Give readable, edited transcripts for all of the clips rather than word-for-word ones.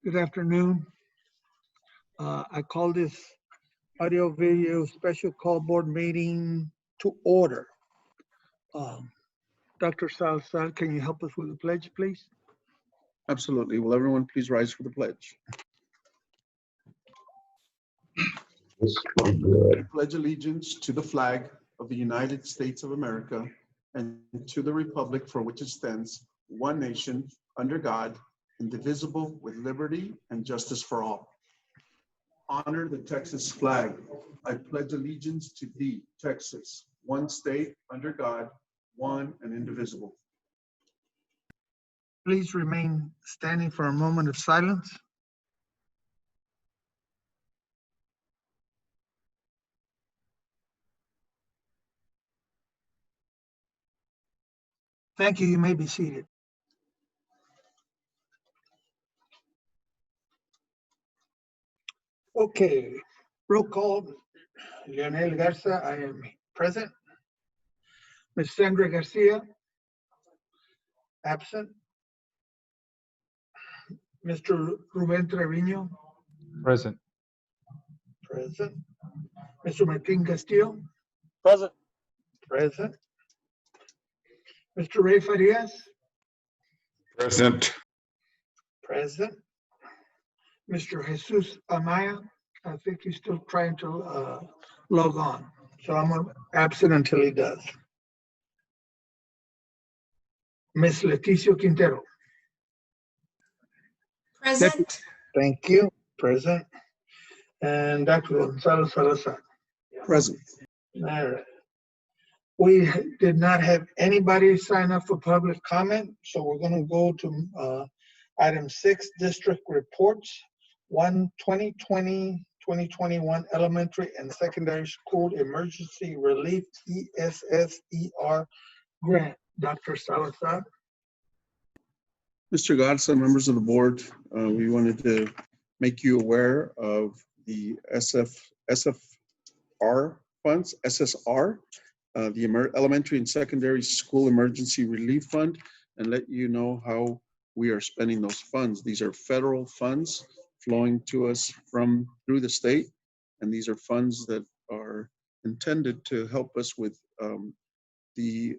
Good afternoon. I call this audio video special call board meeting to order. Dr. Salazar, can you help us with the pledge, please? Absolutely. Will everyone please rise for the pledge? I pledge allegiance to the flag of the United States of America and to the republic for which it stands, one nation, under God, indivisible, with liberty and justice for all. Honor the Texas flag. I pledge allegiance to thee, Texas, one state, under God, one and indivisible. Please remain standing for a moment of silence. Thank you. You may be seated. Okay, roll call. Leonel Garza, I am present. Ms. Sandra Garcia, absent. Mr. Ruben Trevino, Present. present. Mr. Martin Castillo, Present. present. Mr. Ray Farias, Present. present. Mr. Jesus Amaya, I think he's still trying to log on. So I'm absent until he does. Ms. Leticia Quintero. Present. Thank you. Present. And Dr. Gonzalo Salazar. Present. All right. We did not have anybody sign up for public comment, so we're going to go to item 6, district reports. 2020-2021 elementary and secondary school emergency relief ESSER grant. Dr. Salazar. Mr. Garza, members of the board, we wanted to make you aware of the SFR funds, SSR, the Elementary and Secondary School Emergency Relief Fund, and let you know how we are spending those funds. These are federal funds flowing to us through the state, and these are funds that are intended to help us with the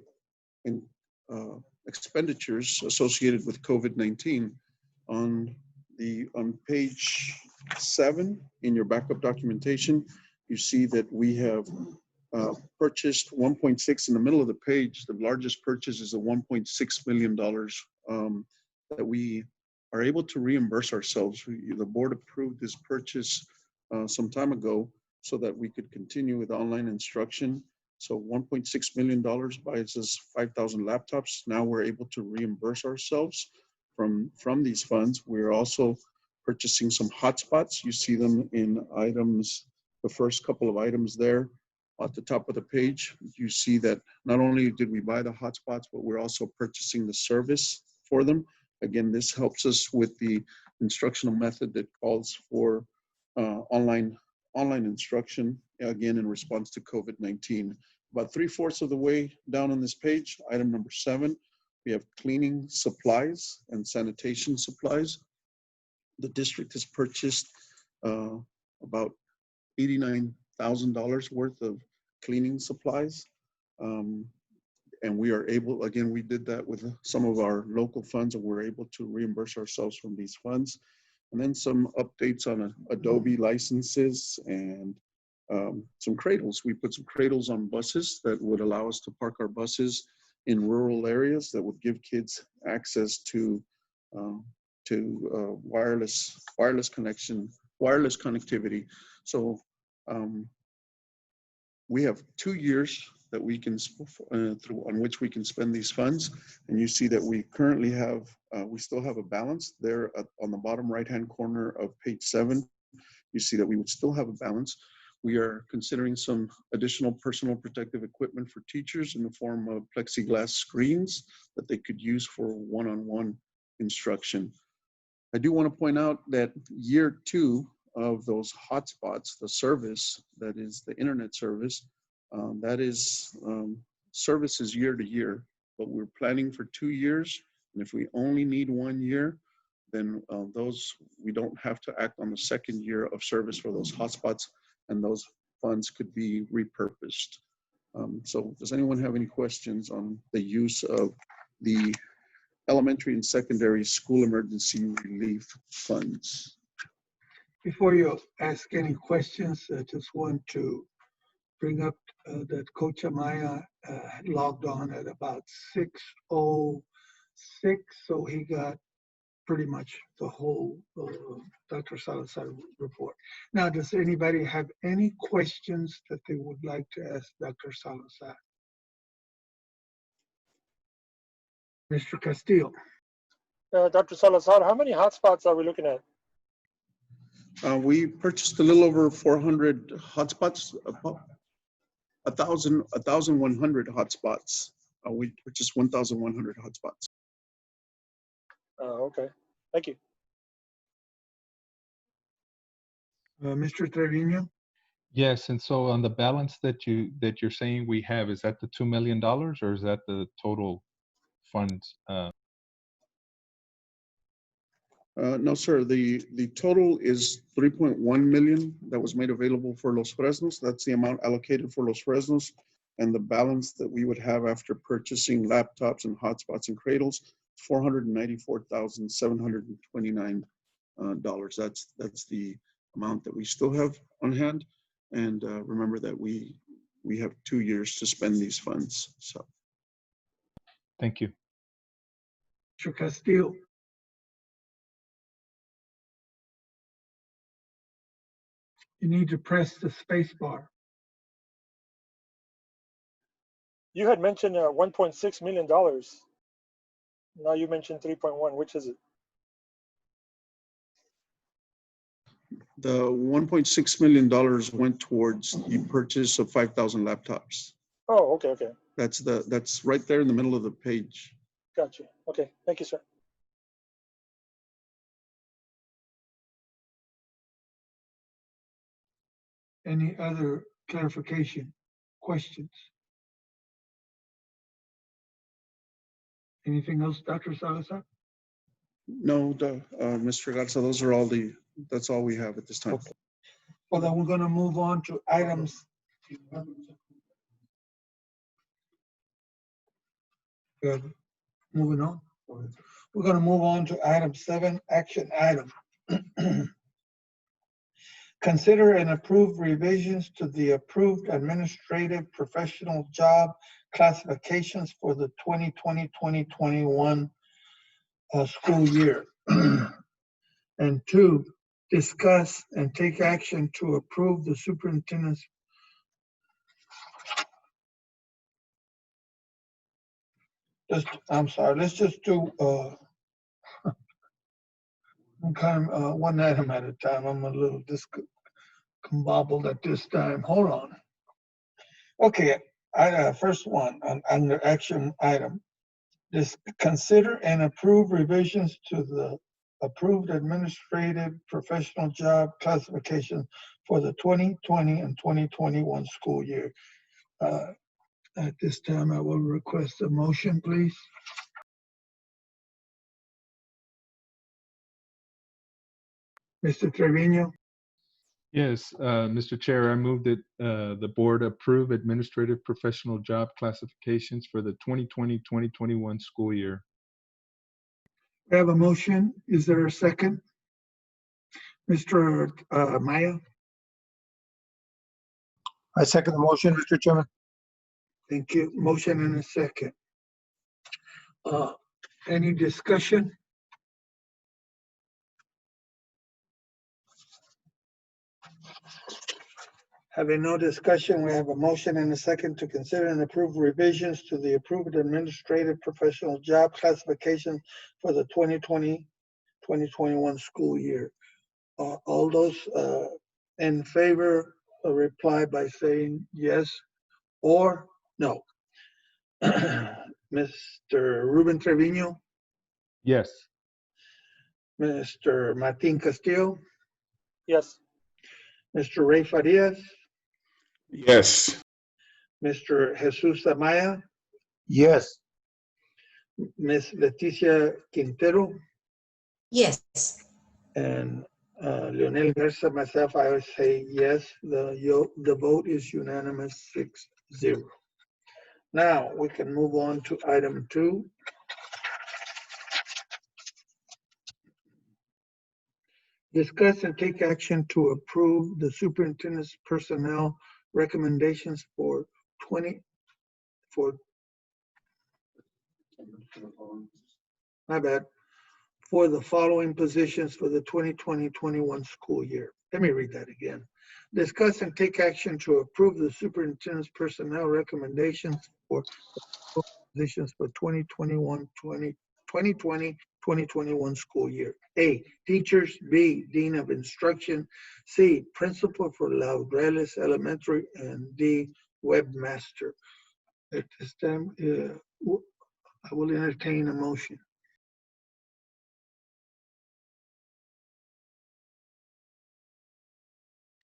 expenditures associated with COVID-19. On page 7 in your backup documentation, you see that we have purchased 1.6 in the middle of the page. The largest purchase is a $1.6 million that we are able to reimburse ourselves. The board approved this purchase some time ago so that we could continue with online instruction. So $1.6 million buys us 5,000 laptops. Now we're able to reimburse ourselves from these funds. We're also purchasing some hotspots. You see them in items, the first couple of items there at the top of the page. You see that not only did we buy the hotspots, but we're also purchasing the service for them. Again, this helps us with the instructional method that calls for online instruction, again, in response to COVID-19. About 3/4 of the way down on this page, item number 7, we have cleaning supplies and sanitation supplies. The district has purchased about $89,000 worth of cleaning supplies. And we are able, again, we did that with some of our local funds, and we're able to reimburse ourselves from these funds. And then some updates on Adobe licenses and some cradles. We put some cradles on buses that would allow us to park our buses in rural areas that would give kids access to wireless connectivity. So we have 2 years that we can on which we can spend these funds, and you see that we currently have we still have a balance there on the bottom right hand corner of page 7. You see that we would still have a balance. We are considering some additional personal protective equipment for teachers in the form of plexiglass screens that they could use for one-on-one instruction. I do want to point out that year 2 of those hotspots, the service, that is the internet service, that is service is year to year, but we're planning for 2 years. And if we only need 1 year, then those, we don't have to act on the second year of service for those hotspots, and those funds could be repurposed. So does anyone have any questions on the use of the elementary and secondary school emergency relief funds? Before you ask any questions, I just want to bring up that Coach Amaya logged on at about 6:06, so he got pretty much the whole Dr. Salazar report. Now, does anybody have any questions that they would like to ask Dr. Salazar? Mr. Castillo. Dr. Salazar, how many hotspots are we looking at? We purchased a little over 400 hotspots, 1,100 hotspots. We purchased 1,100 hotspots. Okay, thank you. Mr. Trevino? Yes, and so on the balance that you're saying we have, is that the $2 million or is that the total funds? No, sir. The total is 3.1 million that was made available for Los Fresnos. That's the amount allocated for Los Fresnos, and the balance that we would have after purchasing laptops and hotspots and cradles, $494,729. That's the amount that we still have on hand. And remember that we have 2 years to spend these funds. So, Thank you. Mr. Castillo? You need to press the space bar. You had mentioned $1.6 million. Now you mentioned 3.1. Which is it? the $1.6 million went towards the purchase of 5,000 laptops. Oh, okay, okay. That's right there in the middle of the page. Gotcha. Okay, thank you, sir. Any other clarification, questions? Anything else, Dr. Salazar? No, Mr. Garza, that's all we have at this time. Okay. Well, then we're gonna move on to items. Good. Moving on. We're gonna move on to item 7, action item. Consider and approve revisions to the approved administrative professional job classifications for the 2020-2021 school year. And 2, discuss and take action to approve the superintendent's let's just do one item at a time. I'm a little discombobbled at this time. Hold on. Okay, first one under action item. Consider and approve revisions to the approved administrative professional job classification for the 2020 and 2021 school year. At this time, I will request a motion, please. Mr. Trevino? Yes, Mr. Chair, I move that the board approve administrative professional job classifications for the 2020-2021 school year. I have a motion. Is there a second? Mr. Maya? I second the motion, Mr. Chairman. Thank you. Motion and a second. Any discussion? Having no discussion, we have a motion and a second to consider and approve revisions to the approved administrative professional job classification for the 2020-2021 school year. All those in favor reply by saying yes or no. Mr. Ruben Trevino, Yes. Mr. Martin Castillo, Yes. Mr. Ray Farias, Yes. Mr. Jesus Amaya, Yes. Ms. Leticia Quintero, Yes. And Leonel Garza, myself, I would say yes. The vote is unanimous, 6-0. Now we can move on to item 2. Discuss and take action to approve the superintendent's personnel recommendations for my bad, for the following positions for the 2020-21 school year. Let me read that again. Discuss and take action to approve the superintendent's personnel recommendations for positions for 2020-21 school year. A, teachers. B, dean of instruction. C, principal for Laureles Elementary. And D, webmaster. At this time, I will entertain a motion.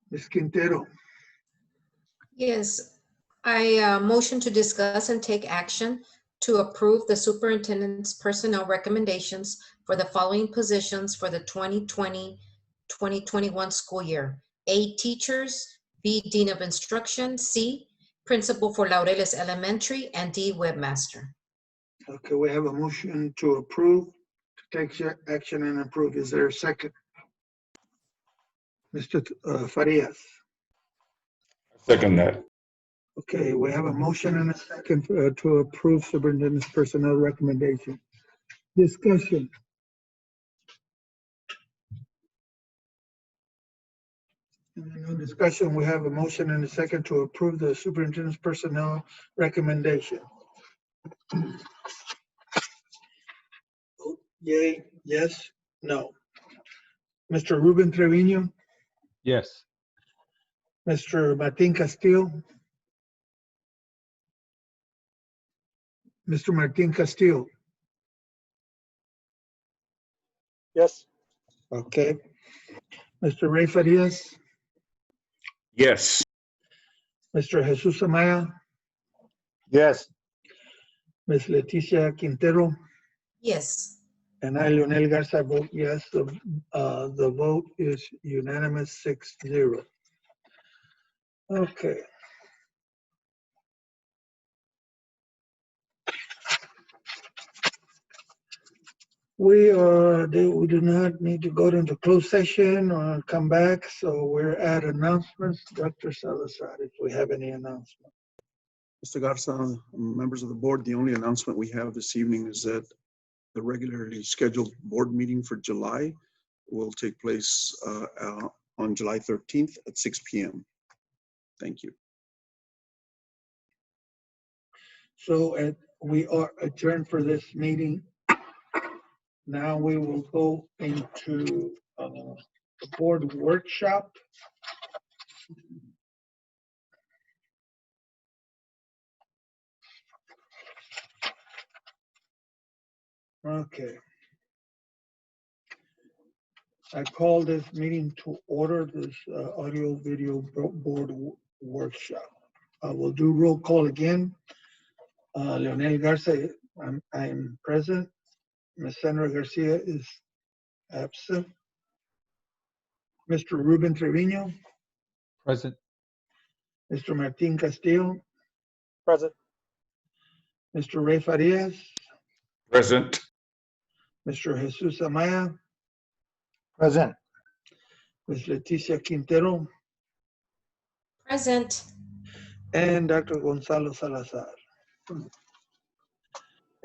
Ms. Quintero. Yes. I motion to discuss and take action to approve the superintendent's personnel recommendations for the following positions for the 2020-2021 school year. A, teachers. B, dean of instruction. C, principal for Laureles Elementary. And D, webmaster. Okay, we have a motion to approve, to take action and approve. Is there a second? Mr. Farias. Second that. Okay, we have a motion and a second to approve superintendent's personnel recommendation. Discussion. No discussion. We have a motion and a second to approve the superintendent's personnel recommendation. Yay, yes, no. Mr. Ruben Trevino, Yes. Mr. Martin Castillo. Mr. Martin Castillo. Yes. Okay. Mr. Ray Farias, Yes. Mr. Jesus Amaya, Yes. Ms. Leticia Quintero, Yes. and I, Leonel Garza, vote yes. The vote is unanimous, 6-0. Okay. We do not need to go into closed session or come back, so we're at announcements. Dr. Salazar, if we have any announcement. Mr. Garza, members of the board, the only announcement we have this evening is that the regularly scheduled board meeting for July will take place on July 13th at 6 p.m. Thank you. So we are adjourned for this meeting. Now we will go into the board workshop. Okay. I call this meeting to order, this audio video board workshop. We'll do roll call again. Leonel Garza, I'm present. Ms. Sandra Garcia is absent. Mr. Ruben Trevino, Present. Mr. Martin Castillo, Present. Mr. Ray Farias, Present. Mr. Jesus Amaya, Present. Ms. Leticia Quintero, Present. and Dr. Gonzalo Salazar.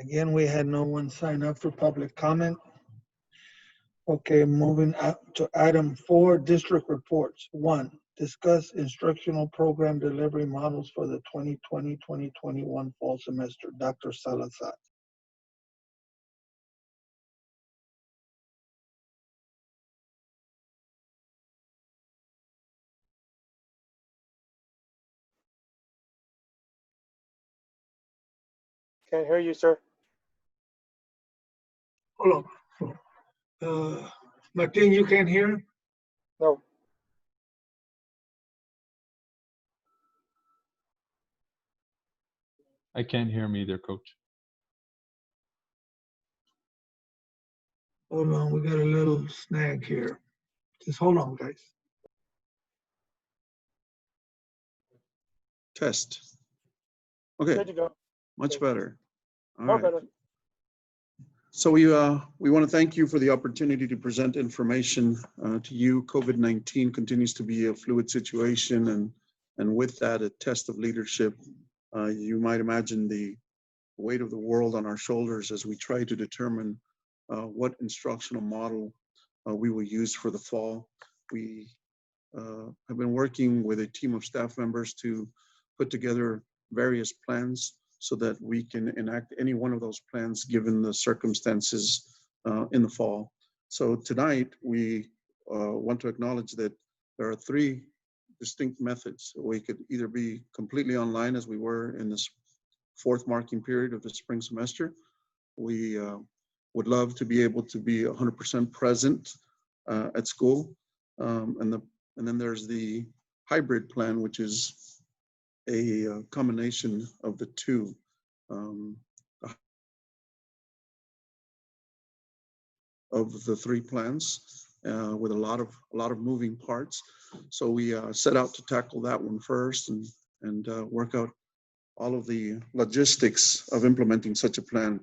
Again, we had no one sign up for public comment. Okay, moving up to item 4, district reports. 1, discuss instructional program delivery models for the 2020-2021 fall semester. Dr. Salazar. Can't hear you, sir. Hold on. Martin, you can't hear? No. I can't hear him either, Coach. Hold on, we got a little snag here. Just hold on, guys. Test. Okay, There you go. much better. All More right. better. So we want to thank you for the opportunity to present information to you. COVID-19 continues to be a fluid situation, and with that, a test of leadership. You might imagine the weight of the world on our shoulders as we try to determine what instructional model we will use for the fall. We have been working with a team of staff members to put together various plans so that we can enact any one of those plans given the circumstances in the fall. So tonight, we want to acknowledge that there are three distinct methods. We could either be completely online as we were in this fourth marking period of the spring semester. We would love to be able to be 100% present at school. And then there's the hybrid plan, which is a combination of the two. Of the three plans with a lot of moving parts. So we set out to tackle that one first and work out all of the logistics of implementing such a plan.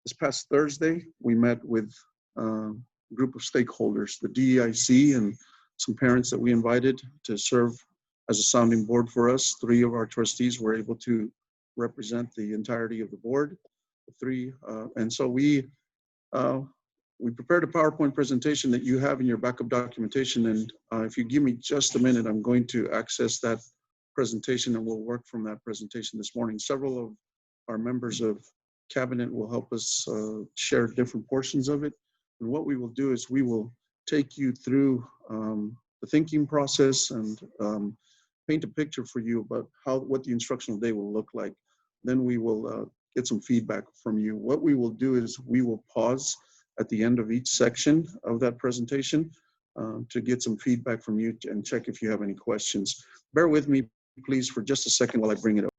This past Thursday, we met with a group of stakeholders, the DEIC and some parents that we invited to serve as a sounding board for us. 3 of our trustees were able to represent the entirety of the board. And so we prepared a PowerPoint presentation that you have in your backup documentation. And if you give me just a minute, I'm going to access that presentation and we'll work from that presentation this morning. Several of our members of cabinet will help us share different portions of it. And what we will do is we will take you through the thinking process and paint a picture for you about what the instructional day will look like. Then we will get some feedback from you. What we will do is we will pause at the end of each section of that presentation to get some feedback from you and check if you have any questions. Bear with me, please, for just a second while I bring it up.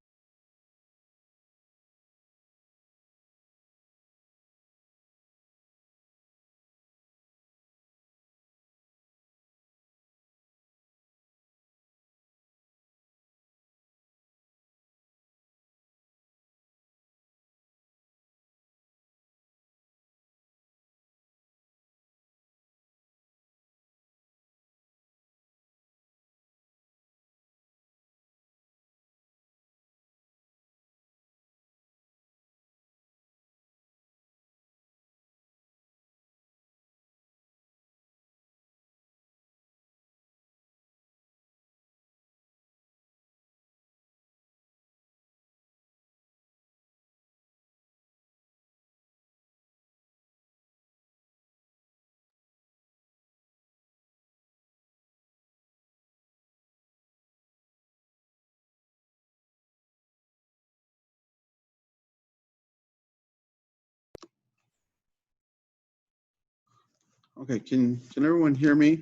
Okay, can everyone hear me?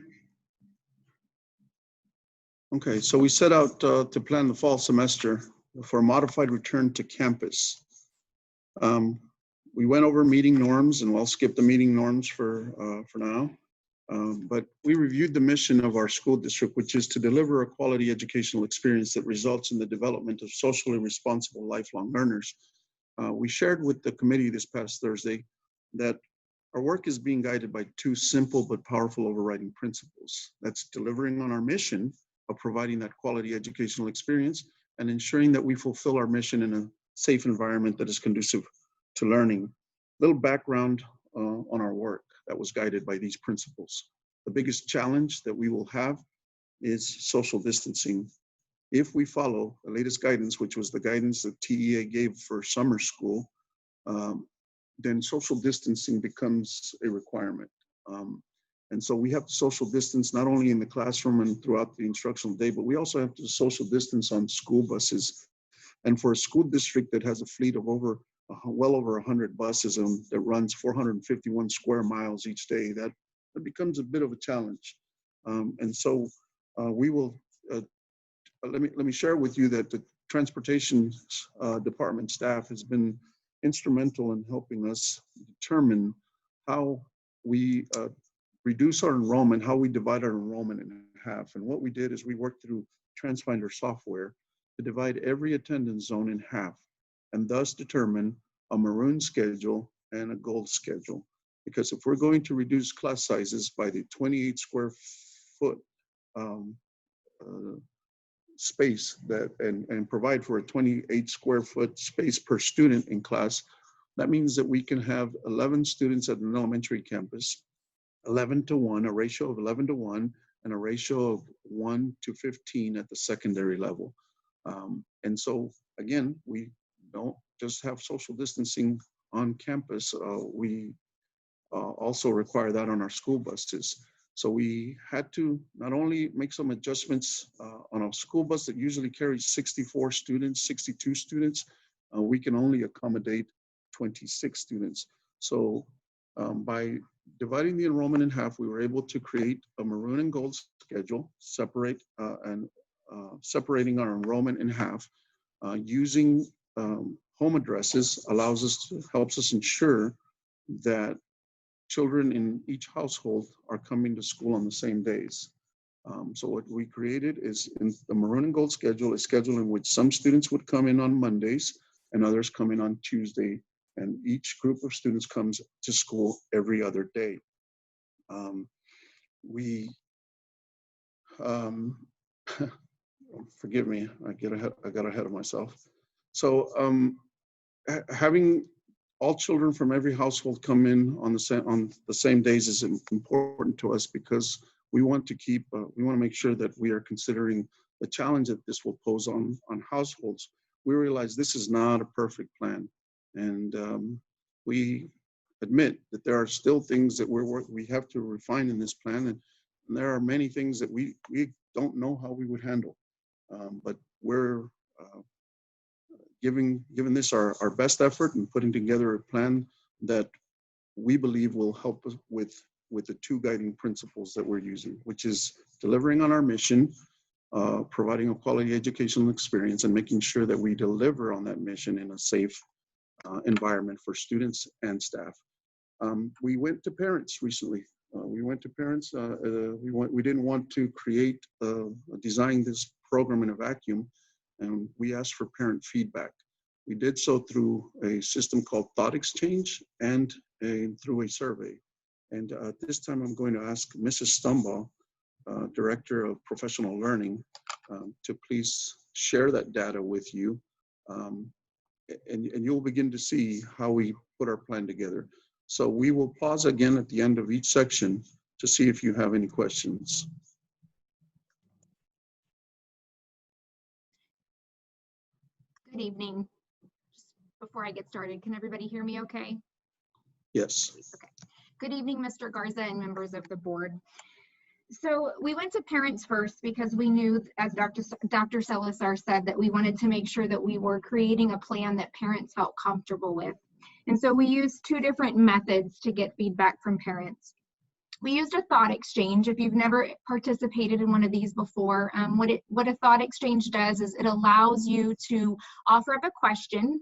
Okay, so we set out to plan the fall semester for a modified return to campus. We went over meeting norms, and I'll skip the meeting norms for now. But we reviewed the mission of our school district, which is to deliver a quality educational experience that results in the development of socially responsible lifelong learners. We shared with the committee this past Thursday that our work is being guided by 2 simple but powerful overriding principles. That's delivering on our mission of providing that quality educational experience and ensuring that we fulfill our mission in a safe environment that is conducive to learning. A little background on our work that was guided by these principles. The biggest challenge that we will have is social distancing. If we follow the latest guidance, which was the guidance that TEA gave for summer school, then social distancing becomes a requirement. And so we have to social distance not only in the classroom and throughout the instructional day, but we also have to social distance on school buses. And for a school district that has a fleet of well over 100 buses that runs 451 square miles each day, that becomes a bit of a challenge. And so we will, let me share with you that the transportation department staff has been instrumental in helping us determine how we reduce our enrollment, how we divide our enrollment in half. And what we did is we worked through TransFinder software to divide every attendance zone in half and thus determine a maroon schedule and a gold schedule. Because if we're going to reduce class sizes by the 28 square foot space that and provide for a 28 square foot space per student in class, that means that we can have 11 students at an elementary campus, 11:1, a ratio of 11:1, and a ratio of 1:15 at the secondary level. And so again, we don't just have social distancing on campus. We also require that on our school buses. So we had to not only make some adjustments on a school bus that usually carries 64 students, 62 students, we can only accommodate 26 students. So by dividing the enrollment in half, we were able to create a maroon and gold schedule, separating our enrollment in half. Using home addresses helps us ensure that children in each household are coming to school on the same days. So what we created is in the maroon and gold schedule, a schedule in which some students would come in on Mondays and others come in on Tuesday, and each group of students comes to school every other day. Forgive me, I got ahead of myself. So having all children from every household come in on the same days is important to us, because we want to make sure that we are considering the challenge that this will pose on households. We realize this is not a perfect plan, and we admit that there are still things that we have to refine in this plan, and there are many things that we don't know how we would handle, but we're giving this our best effort and putting together a plan that we believe will help us with the two guiding principles that we're using, which is delivering on our mission, providing a quality educational experience, and making sure that we deliver on that mission in a safe environment for students and staff. We went to parents recently. We didn't want to design this program in a vacuum, and we asked for parent feedback. We did so through a system called Thought Exchange and through a survey. And at this time, I'm going to ask Mrs. Stumbaugh, Director of Professional Learning, to please share that data with you. And you'll begin to see how we put our plan together. So we will pause again at the end of each section to see if you have any questions. Good evening. Just before I get started, can everybody hear me okay? Yes. Okay. Good evening, Mr. Garza and members of the board. So we went to parents first because we knew, as Dr. Salazar said, that we wanted to make sure that we were creating a plan that parents felt comfortable with. And so we used two different methods to get feedback from parents. We used a thought exchange. If you've never participated in one of these before, what a thought exchange does is it allows you to offer up a question.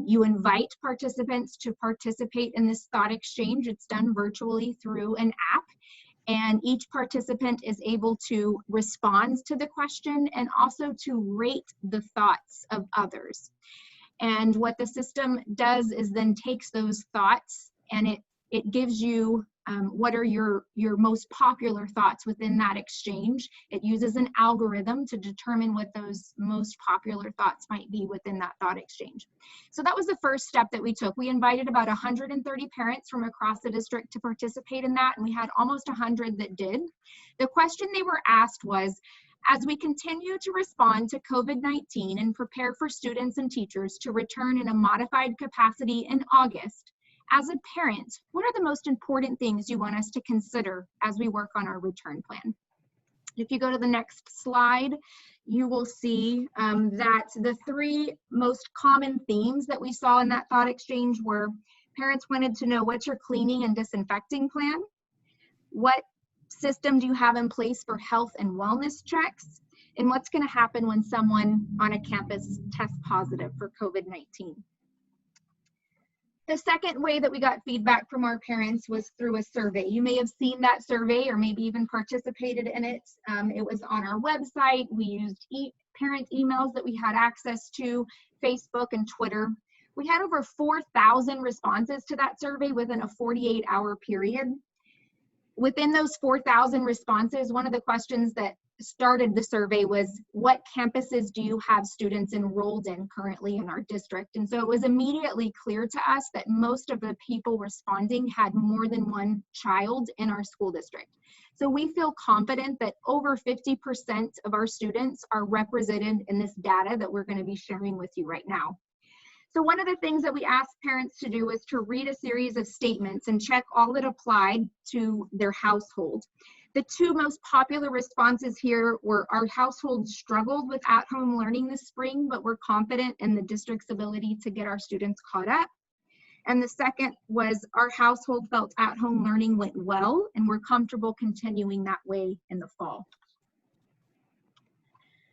You invite participants to participate in this thought exchange. It's done virtually through an app, and each participant is able to respond to the question and also to rate the thoughts of others. And what the system does is then takes those thoughts and it gives you what are your most popular thoughts within that exchange. It uses an algorithm to determine what those most popular thoughts might be within that thought exchange. So that was the first step that we took. We invited about 130 parents from across the district to participate in that, and we had almost 100 that did. The question they were asked was, as we continue to respond to COVID-19 and prepare for students and teachers to return in a modified capacity in August, as a parent, what are the most important things you want us to consider as we work on our return plan? If you go to the next slide, you will see that the three most common themes that we saw in that thought exchange were parents wanted to know, what's your cleaning and disinfecting plan? What system do you have in place for health and wellness checks? And what's going to happen when someone on a campus tests positive for COVID-19? The second way that we got feedback from our parents was through a survey. You may have seen that survey or maybe even participated in it. It was on our website. We used parent emails that we had access to, Facebook and Twitter. We had over 4,000 responses to that survey within a 48-hour period. Within those 4,000 responses, one of the questions that started the survey was, what campuses do you have students enrolled in currently in our district? And so it was immediately clear to us that most of the people responding had more than one child in our school district. So we feel confident that over 50% of our students are represented in this data that we're going to be sharing with you right now. So one of the things that we asked parents to do was to read a series of statements and check all that applied to their household. The two most popular responses here were, our household struggled with at-home learning this spring, but we're confident in the district's ability to get our students caught up. And the second was, our household felt at-home learning went well, and we're comfortable continuing that way in the fall.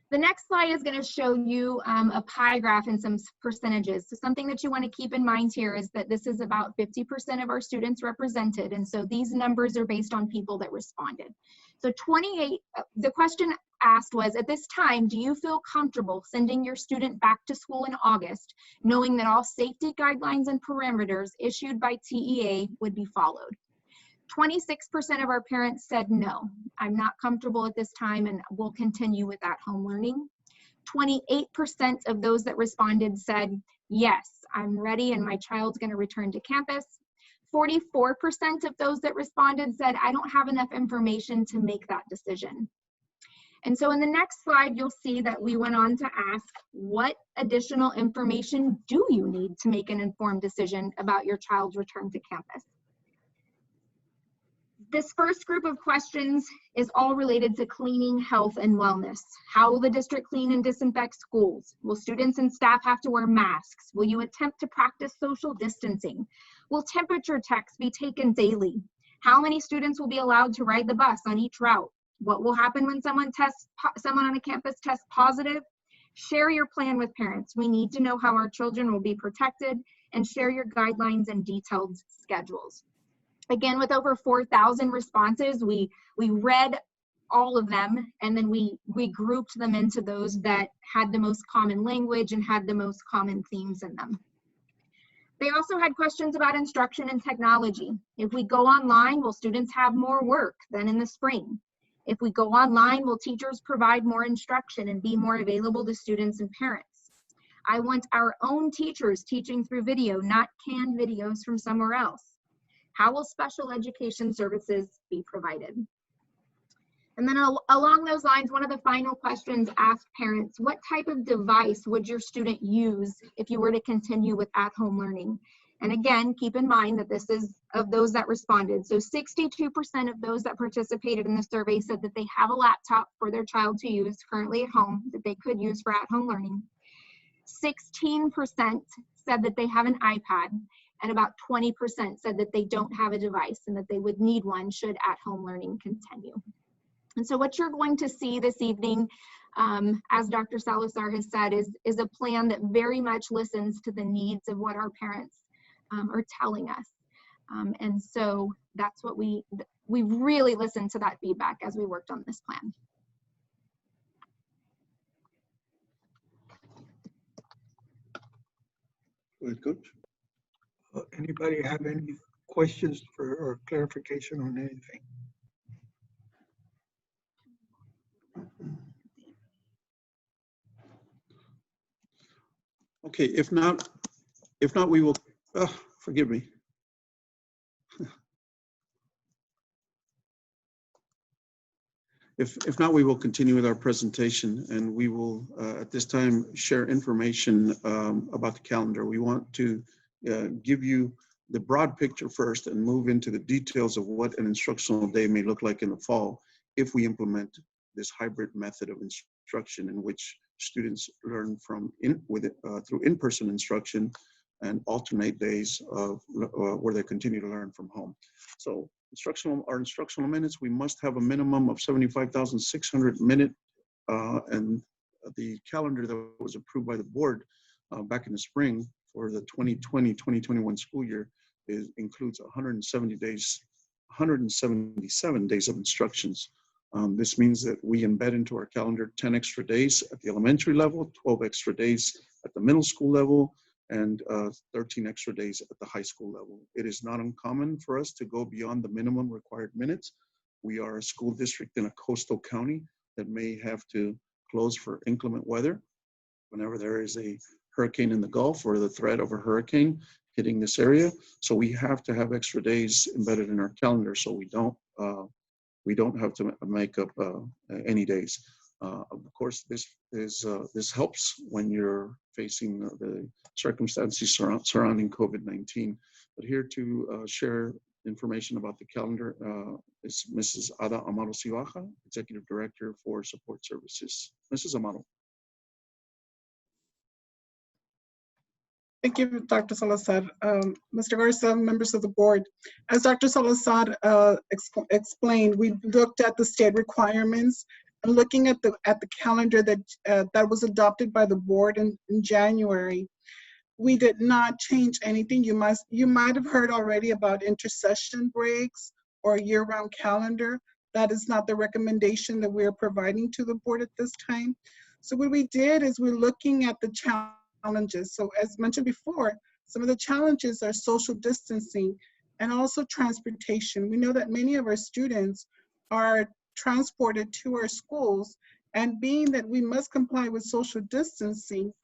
The next slide is going to show you a pie graph and some percentages. So something that you want to keep in mind here is that this is about 50% of our students represented. And so these numbers are based on people that responded. So the question asked was, at this time, do you feel comfortable sending your student back to school in August, knowing that all safety guidelines and parameters issued by TEA would be followed? 26% of our parents said, no, I'm not comfortable at this time and we'll continue with at-home learning. 28% of those that responded said, yes, I'm ready and my child's going to return to campus. 44% of those that responded said, I don't have enough information to make that decision. And so in the next slide, you'll see that we went on to ask, what additional information do you need to make an informed decision about your child's return to campus? This first group of questions is all related to cleaning, health, and wellness. How will the district clean and disinfect schools? Will students and staff have to wear masks? Will you attempt to practice social distancing? Will temperature checks be taken daily? How many students will be allowed to ride the bus on each route? What will happen when someone on a campus tests positive? Share your plan with parents. We need to know how our children will be protected, and share your guidelines and detailed schedules. Again, with over 4,000 responses, we read all of them, and then we grouped them into those that had the most common language and had the most common themes in them. They also had questions about instruction and technology. If we go online, will students have more work than in the spring? If we go online, will teachers provide more instruction and be more available to students and parents? I want our own teachers teaching through video, not canned videos from somewhere else. How will special education services be provided? And then along those lines, one of the final questions asked parents, what type of device would your student use if you were to continue with at-home learning? And again, keep in mind that this is of those that responded. So 62% of those that participated in the survey said that they have a laptop for their child to use currently at home that they could use for at-home learning. 16% said that they have an iPad, and about 20% said that they don't have a device and that they would need one should at-home learning continue. And so what you're going to see this evening, as Dr. Salazar has said, is a plan that very much listens to the needs of what our parents are telling us. And so that's what we really listened to that feedback as we worked on this plan. Good, good. Anybody have any questions or clarification on anything? Okay, if not, we will, forgive me. If not, we will continue with our presentation, and we will, at this time, share information about the calendar. We want to give you the broad picture first and move into the details of what an instructional day may look like in the fall if we implement this hybrid method of instruction in which students learn through in-person instruction and alternate days of where they continue to learn from home. So our instructional minutes, we must have a minimum of 75,600 minutes, and the calendar that was approved by the board back in the spring for the 2020-2021 school year includes 177 days of instructions. This means that we embed into our calendar 10 extra days at the elementary level, 12 extra days at the middle school level, and 13 extra days at the high school level. It is not uncommon for us to go beyond the minimum required minutes. We are a school district in a coastal county that may have to close for inclement weather whenever there is a hurricane in the Gulf or the threat of a hurricane hitting this area. So we have to have extra days embedded in our calendar so we don't have to make up any days. Of course, this helps when you're facing the circumstances surrounding COVID-19. But here to share information about the calendar is Mrs. Ada Amaro Sivaja, Executive Director for Support Services. Mrs. Amaro. Thank you, Dr. Salazar. Mr. Garza, members of the board, as Dr. Salazar explained, we looked at the state requirements and looking at the calendar that was adopted by the board in January. We did not change anything. You might have heard already about intersession breaks or year-round calendar. That is not the recommendation that we are providing to the board at this time. So what we did is we're looking at the challenges. So as mentioned before, some of the challenges are social distancing and also transportation. We know that many of our students are transported to our schools, and being that we must comply with social distancing,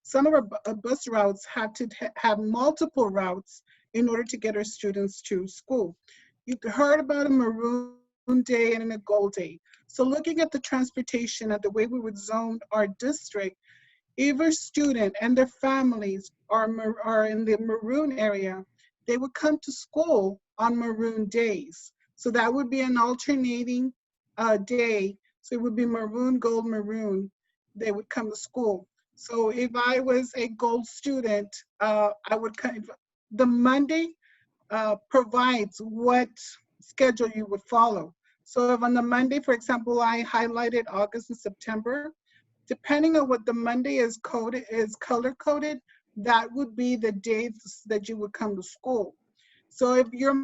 some of our bus routes have to have multiple routes in order to get our students to school. You've heard about a maroon day and a gold day. So looking at the transportation and the way we would zone our district, if a student and their families are in the maroon area, they would come to school on maroon days. So that would be an alternating day. So it would be maroon, gold, maroon. They would come to school. So if I was a gold student, I would the Monday provides what schedule you would follow. So if on the Monday, for example, I highlighted August and September, depending on what the Monday is color coded, that would be the days that you would come to school. So if you're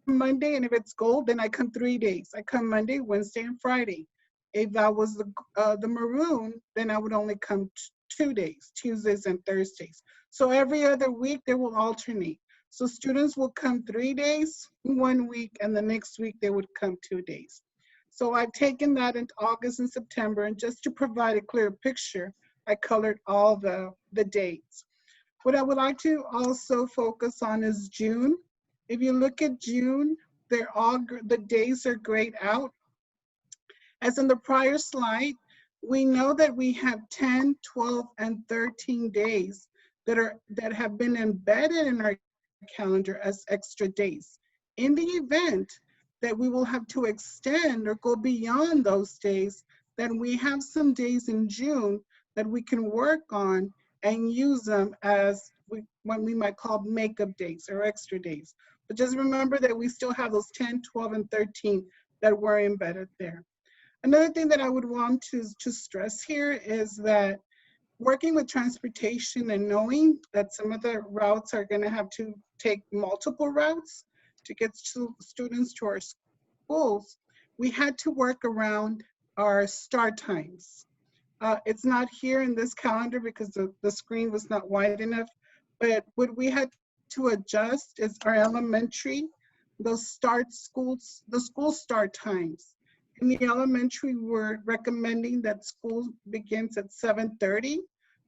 Monday and if it's gold, then I come 3 days. I come Monday, Wednesday, and Friday. If that was the maroon, then I would only come 2 days, Tuesdays and Thursdays. So every other week they will alternate. So students will come 3 days 1 week, and the next week they would come 2 days. So I've taken that into August and September, and just to provide a clear picture, I colored all the dates. What I would like to also focus on is June. If you look at June, the days are grayed out. As in the prior slide, we know that we have 10, 12, and 13 days that have been embedded in our calendar as extra days. In the event that we will have to extend or go beyond those days, then we have some days in June that we can work on and use them as what we might call makeup days or extra days. But just remember that we still have those 10, 12, and 13 that were embedded there. Another thing that I would want to stress here is that working with transportation and knowing that some of the routes are going to have to take multiple routes to get students to our schools, we had to work around our start times. It's not here in this calendar because the screen was not wide enough, but what we had to adjust is our elementary, the school start times. In the elementary, we're recommending that school begins at 7:30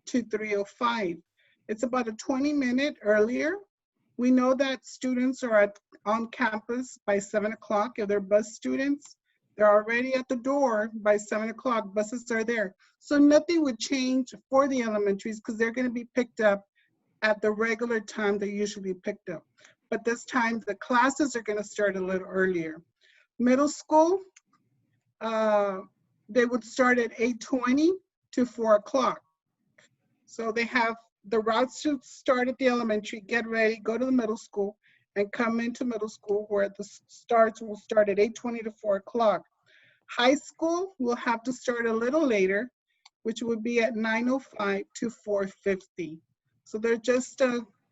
to 3:05. It's about a 20-minute earlier. We know that students are on campus by 7 o'clock. If they're bus students, they're already at the door by 7 o'clock. Buses are there. So nothing would change for the elementaries because they're going to be picked up at the regular time they usually picked up. But this time, the classes are going to start a little earlier. Middle school, they would start at 8:20 to 4 o'clock. So they have the routes to start at the elementary, get ready, go to the middle school, and come into middle school where the starts will start at 8:20 to 4 o'clock. High school will have to start a little later, which would be at 9:05 to 4:50. So they're just,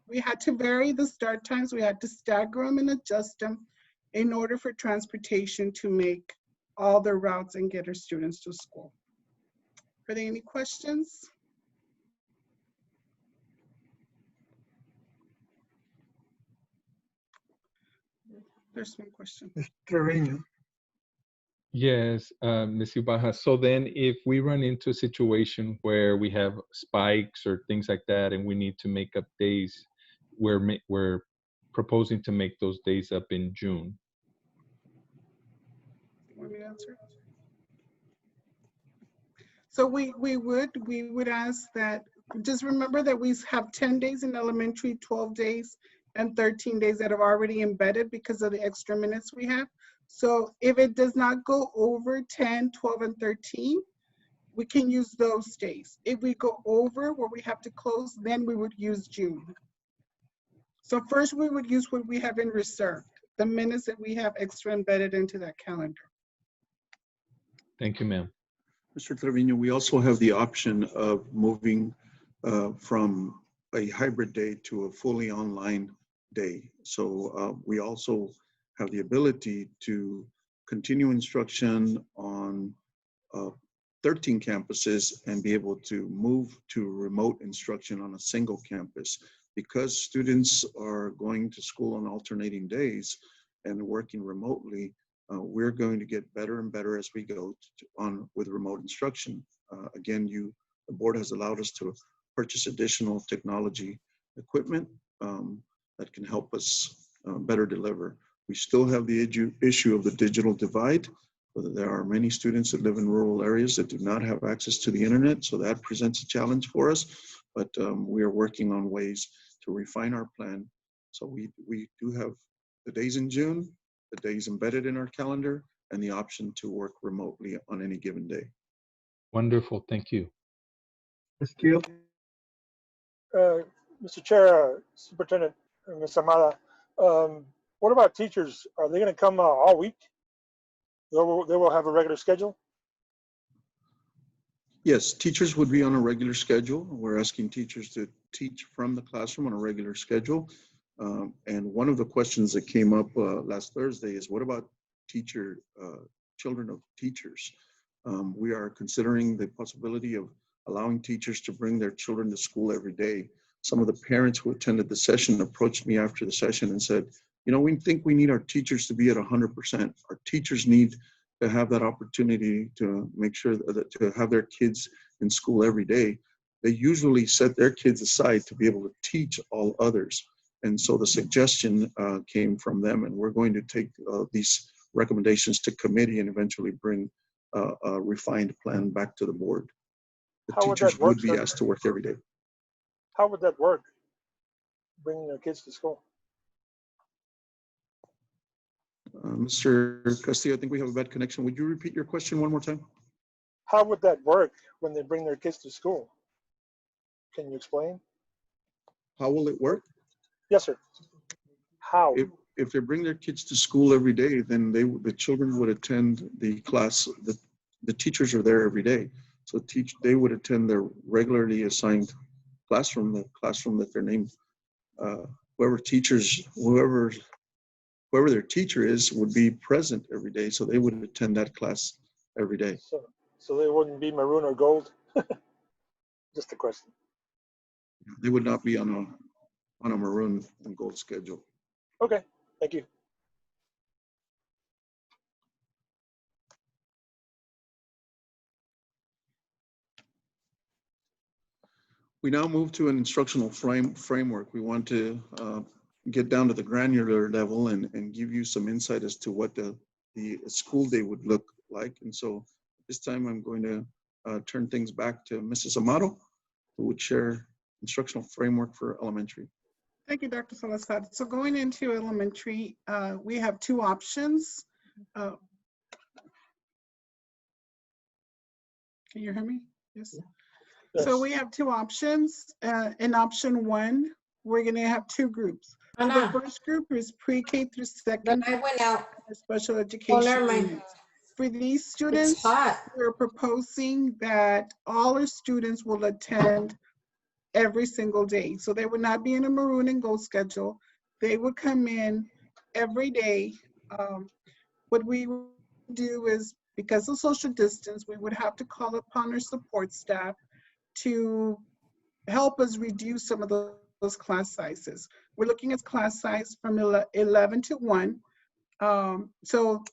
we had to vary the start times. We had to stagger them and adjust them in order for transportation to make all their routes and get our students to school. Are there any questions? There's one question. Mr. Trevino. Yes, Ms. Ibaja. So then if we run into a situation where we have spikes or things like that and we need to make up days, we're proposing to make those days up in June. Want me to answer? So we would ask that, just remember that we have 10 days in elementary, 12 days, and 13 days that have already embedded because of the extra minutes we have. So if it does not go over 10, 12, and 13, we can use those days. If we go over where we have to close, then we would use June. So first we would use what we have in reserve, the minutes that we have extra embedded into that calendar. Thank you, ma'am. Mr. Trevino, we also have the option of moving from a hybrid day to a fully online day. So we also have the ability to continue instruction on 13 campuses and be able to move to remote instruction on a single campus. Because students are going to school on alternating days and working remotely, we're going to get better and better as we go on with remote instruction. Again, the board has allowed us to purchase additional technology equipment that can help us better deliver. We still have the issue of the digital divide. There are many students that live in rural areas that do not have access to the internet, so that presents a challenge for us. But we are working on ways to refine our plan. So we do have the days in June, the days embedded in our calendar, and the option to work remotely on any given day. Wonderful, thank you. Ms. Keel. Mr. Chair, Superintendent, Ms. Amada, what about teachers? Are they going to come all week? They will have a regular schedule? Yes, teachers would be on a regular schedule. We're asking teachers to teach from the classroom on a regular schedule. And one of the questions that came up last Thursday is, what about children of teachers? We are considering the possibility of allowing teachers to bring their children to school every day. Some of the parents who attended the session approached me after the session and said, you know, we think we need our teachers to be at 100%. Our teachers need to have that opportunity to make sure that to have their kids in school every day. They usually set their kids aside to be able to teach all others. And so the suggestion came from them, and we're going to take these recommendations to committee and eventually bring a refined plan back to the board. The teachers would be asked to work every day. How would that work, bringing their kids to school? Mr. Castillo, I think we have a bad connection. Would you repeat your question one more time? How would that work when they bring their kids to school? Can you explain? How will it work? Yes, sir. How? If they bring their kids to school every day, then the children would attend the class. The teachers are there every day. So they would attend their regularly assigned classroom, the classroom that they're named. Whoever their teacher is would be present every day, so they would attend that class every day. So they wouldn't be maroon or gold? Just a question. They would not be on a maroon and gold schedule. Okay, thank you. We now move to an instructional framework. We want to get down to the granular level and give you some insight as to what the school day would look like. And so this time I'm going to turn things back to Mrs. Amado, who would share instructional framework for elementary. Thank you, Dr. Salazar. So going into elementary, we have two options. Can you hear me? Yes. Yes. So we have two options. In option one, we're going to have two groups. So the first group is pre-K through second I went out. special education never mind. units. For these students, hot. we're proposing that all our students will attend every single day. So they would not be in a maroon and gold schedule. They would come in every day. What we would do is, because of social distance, we would have to call upon our support staff to help us reduce some of those class sizes. We're looking at class size from 11 to 1. So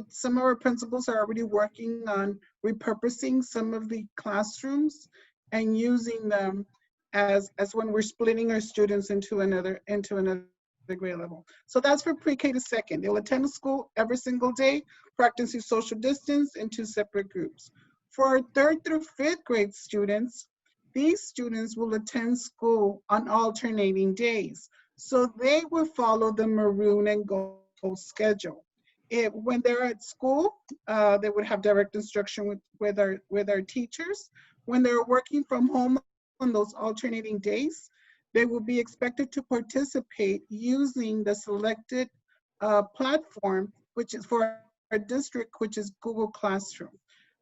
some of our principals are already working on repurposing some of the classrooms and using them as when we're splitting our students into another grade level. So that's for pre-K to second. They'll attend school every single day, practicing social distance in 2 separate groups. For our 3rd through 5th grade students, these students will attend school on alternating days. So they will follow the maroon and gold schedule. When they're at school, they would have direct instruction with our teachers. When they're working from home on those alternating days, they will be expected to participate using the selected platform, which is for our district, which is Google Classroom.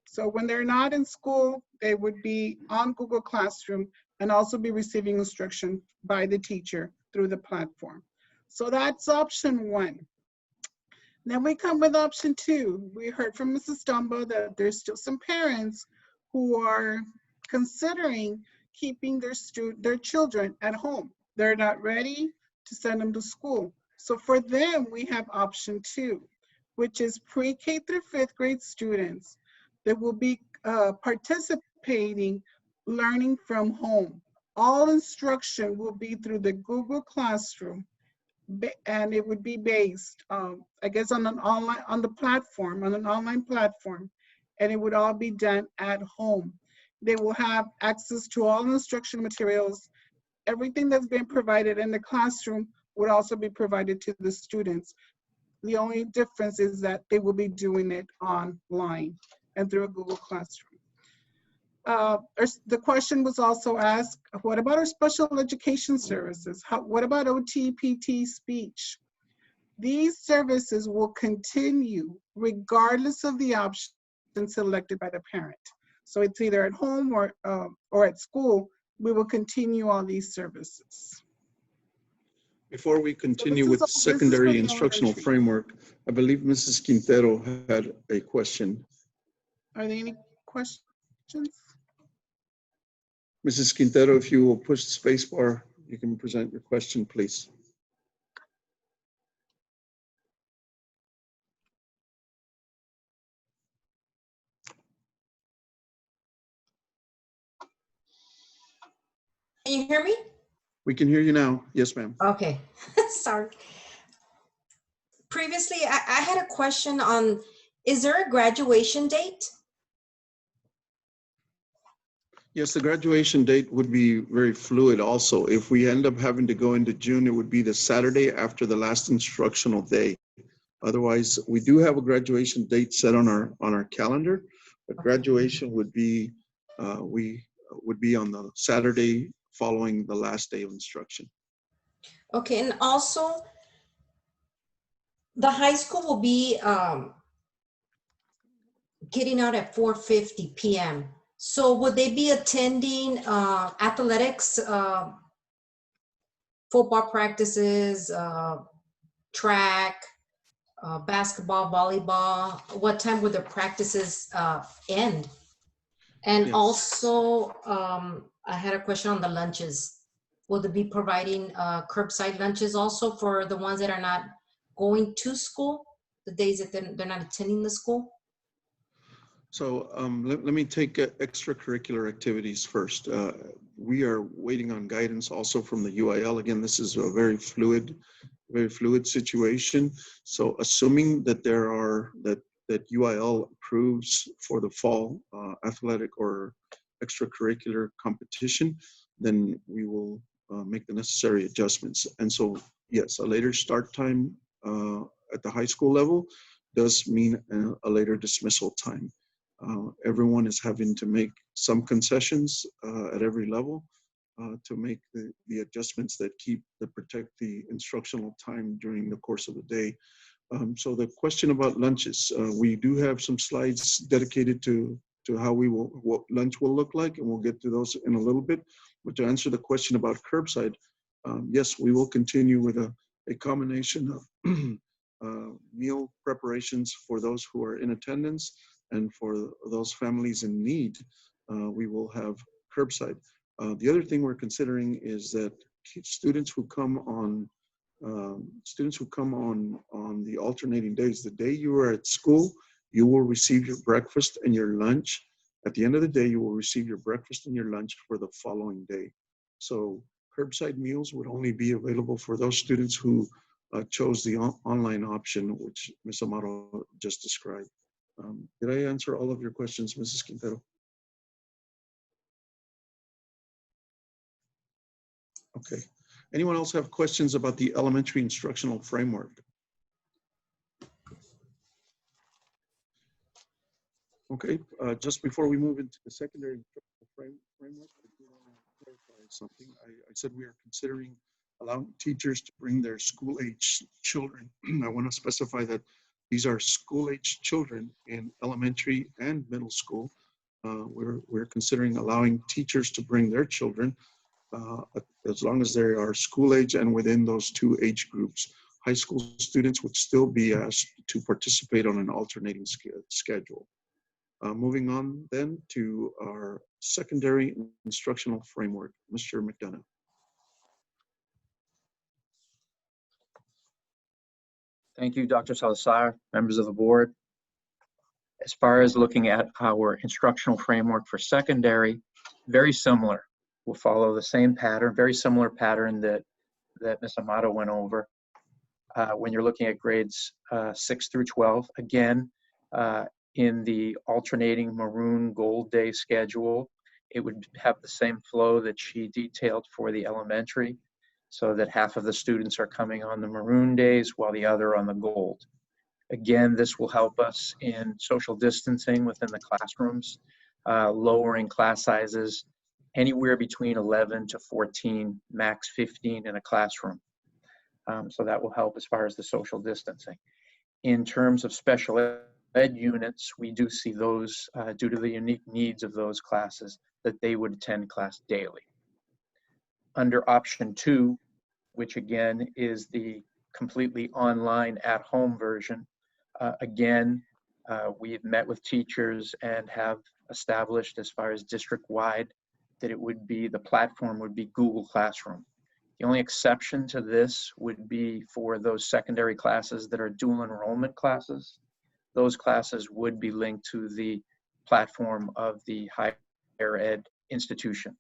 So when they're not in school, they would be on Google Classroom and also be receiving instruction by the teacher through the platform. So that's option 1. Then we come with option 2. We heard from Mrs. Stumbo that there's still some parents who are considering keeping their children at home. They're not ready to send them to school. So for them, we have option 2, which is pre-K through 5th grade students that will be participating, learning from home. All instruction will be through the Google Classroom, and it would be based, I guess, on an online platform, and it would all be done at home. They will have access to all instruction materials. Everything that's been provided in the classroom would also be provided to the students. The only difference is that they will be doing it online and through a Google Classroom. The question was also asked, what about our special education services? What about OT, PT, speech? These services will continue regardless of the option selected by the parent. So it's either at home or at school, we will continue all these services. Before we continue with secondary instructional framework, I believe Mrs. Quintero had a question. Are there any questions? Mrs. Quintero, if you will push the space bar, you can present your question, please. Can you hear me? We can hear you now. Yes, ma'am. Okay, sorry. Previously, I had a question on, is there a graduation date? Yes, the graduation date would be very fluid also. If we end up having to go into June, it would be the Saturday after the last instructional day. Otherwise, we do have a graduation date set on our calendar, but graduation would be, we would be on the Saturday following the last day of instruction. Okay, and also, the high school will be getting out at 4:50 p.m. So would they be attending athletics, football practices, track, basketball, volleyball? What time would the practices end? And Yes. also, I had a question on the lunches. Will they be providing curbside lunches also for the ones that are not going to school, the days that they're not attending the school? So let me take extracurricular activities first. We are waiting on guidance also from the UIL. Again, this is a very fluid situation. So assuming that that UIL approves for the fall athletic or extracurricular competition, then we will make the necessary adjustments. And so, yes, a later start time at the high school level does mean a later dismissal time. Everyone is having to make some concessions at every level to make the adjustments that protect the instructional time during the course of the day. So the question about lunches, we do have some slides dedicated to how what lunch will look like, and we'll get to those in a little bit. But to answer the question about curbside, yes, we will continue with a combination of meal preparations for those who are in attendance, and for those families in need, we will have curbside. The other thing we're considering is that students who come on the alternating days, the day you are at school, you will receive your breakfast and your lunch. At the end of the day, you will receive your breakfast and your lunch for the following day. So curbside meals would only be available for those students who chose the online option, which Ms. Amaro just described. Did I answer all of your questions, Mrs. Quintero? Okay. Anyone else have questions about the elementary instructional framework? Okay, just before we move into the secondary instructional framework, I do want to clarify something. I said we are considering allowing teachers to bring their school-age children. I want to specify that these are school-age children in elementary and middle school. We're considering allowing teachers to bring their children as long as they are school age and within those two age groups. High school students would still be asked to participate on an alternating schedule. Moving on then to our secondary instructional framework, Mr. McDonough. Thank you, Dr. Salazar, members of the board. As far as looking at our instructional framework for secondary, very similar. We'll follow the same pattern, very similar pattern that Ms. Amato went over. When you're looking at grades 6 through 12, again, in the alternating maroon gold day schedule, it would have the same flow that she detailed for the elementary, so that half of the students are coming on the maroon days while the other on the gold. Again, this will help us in social distancing within the classrooms, lowering class sizes anywhere between 11 to 14, max 15 in a classroom. So that will help as far as the social distancing. In terms of special ed units, we do see those, due to the unique needs of those classes, that they would attend class daily. Under option 2, which again is the completely online at-home version, again, we've met with teachers and have established as far as district-wide that it would be, the platform would be Google Classroom. The only exception to this would be for those secondary classes that are dual enrollment classes. Those classes would be linked to the platform of the higher ed institution.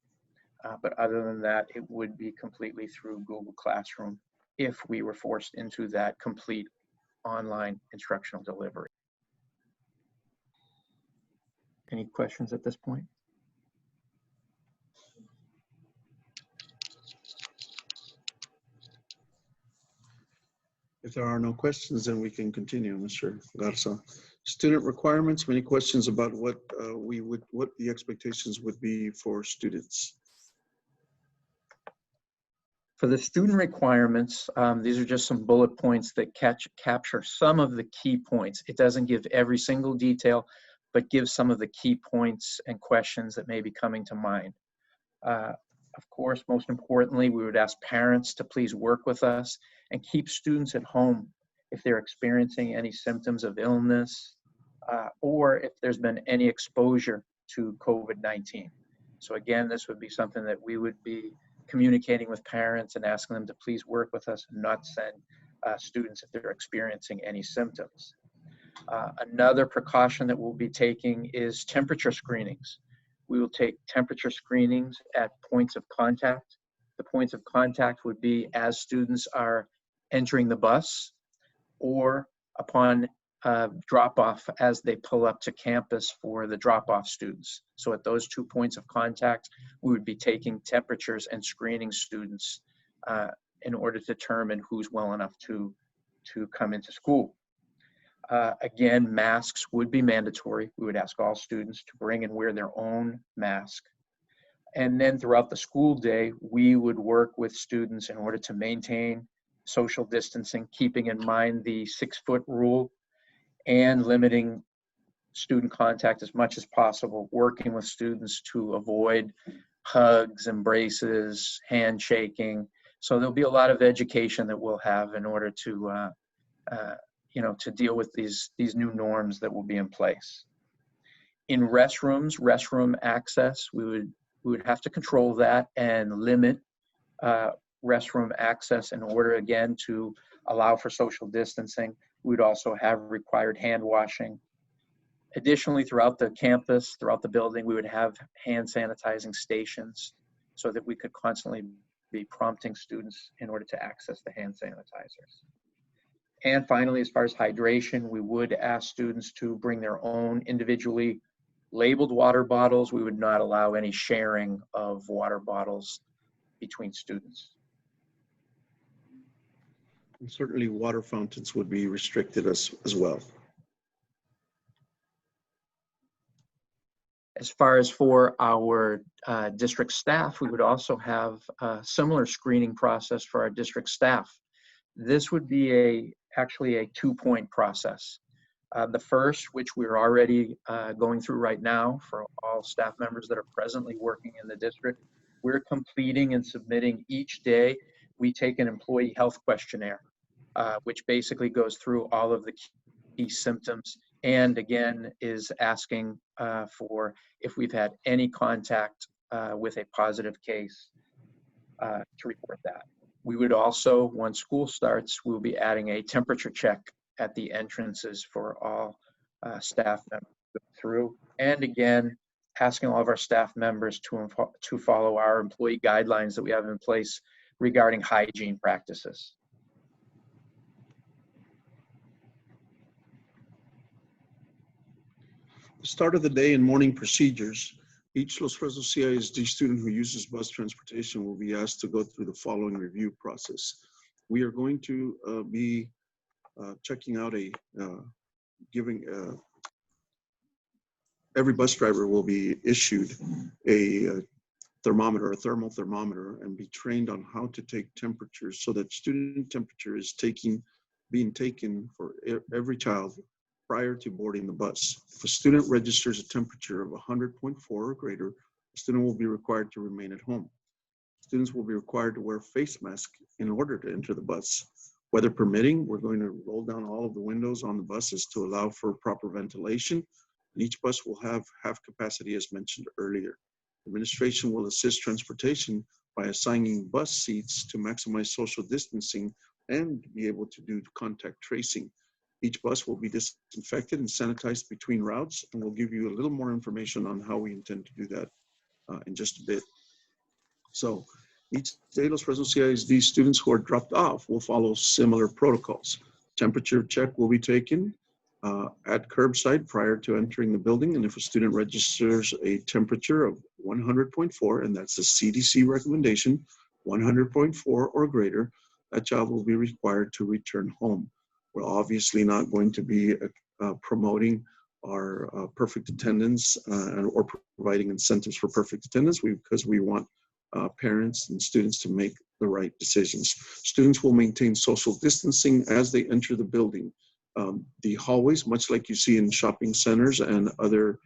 But other than that, it would be completely through Google Classroom if we were forced into that complete online instructional delivery. Any questions at this point? If there are no questions, then we can continue, Mr. Garza. Student requirements, many questions about what the expectations would be for students. For the student requirements, these are just some bullet points that capture some of the key points. It doesn't give every single detail, but gives some of the key points and questions that may be coming to mind. Of course, most importantly, we would ask parents to please work with us and keep students at home if they're experiencing any symptoms of illness or if there's been any exposure to COVID-19. So again, this would be something that we would be communicating with parents and asking them to please work with us and not send students if they're experiencing any symptoms. Another precaution that we'll be taking is temperature screenings. We will take temperature screenings at points of contact. The points of contact would be as students are entering the bus or upon drop-off as they pull up to campus for the drop-off students. So at those 2 points of contact, we would be taking temperatures and screening students in order to determine who's well enough to come into school. Again, masks would be mandatory. We would ask all students to bring and wear their own mask. And then throughout the school day, we would work with students in order to maintain social distancing, keeping in mind the 6-foot rule and limiting student contact as much as possible, working with students to avoid hugs, embraces, handshaking. So there'll be a lot of education that we'll have in order to, to deal with these new norms that will be in place. In restrooms, restroom access, we would have to control that and limit restroom access in order, again, to allow for social distancing. We would also have required hand washing. Additionally, throughout the campus, throughout the building, we would have hand sanitizing stations so that we could constantly be prompting students in order to access the hand sanitizers. And finally, as far as hydration, we would ask students to bring their own individually labeled water bottles. We would not allow any sharing of water bottles between students. And certainly water fountains would be restricted as well. As far as for our district staff, we would also have a similar screening process for our district staff. This would be actually a two-point process. The first, which we're already going through right now for all staff members that are presently working in the district, we're completing and submitting each day. We take an employee health questionnaire, which basically goes through all of the key symptoms, and again is asking for if we've had any contact with a positive case to report that. We would also, once school starts, we'll be adding a temperature check at the entrances for all staff members to go through. And again, asking all of our staff members to follow our employee guidelines that we have in place regarding hygiene practices. The start of the day and morning procedures. Each Los Fresnos CISD student who uses bus transportation will be asked to go through the following review process. We are going to be checking out every bus driver will be issued a thermometer, a thermal thermometer, and be trained on how to take temperatures so that student temperature is being taken for every child prior to boarding the bus. If a student registers a temperature of 100.4 or greater, the student will be required to remain at home. Students will be required to wear face masks in order to enter the bus. Weather permitting, we're going to roll down all of the windows on the buses to allow for proper ventilation. And each bus will have half capacity as mentioned earlier. Administration will assist transportation by assigning bus seats to maximize social distancing and be able to do contact tracing. Each bus will be disinfected and sanitized between routes, and we'll give you a little more information on how we intend to do that in just a bit. So each day, Los Fresnos CISD students who are dropped off will follow similar protocols. Temperature check will be taken at curbside prior to entering the building, and if a student registers a temperature of 100.4, and that's a CDC recommendation, 100.4 or greater, that child will be required to return home. We're obviously not going to be promoting our perfect attendance or providing incentives for perfect attendance because we want parents and students to make the right decisions. Students will maintain social distancing as they enter the building. The hallways, much like you see in shopping centers and other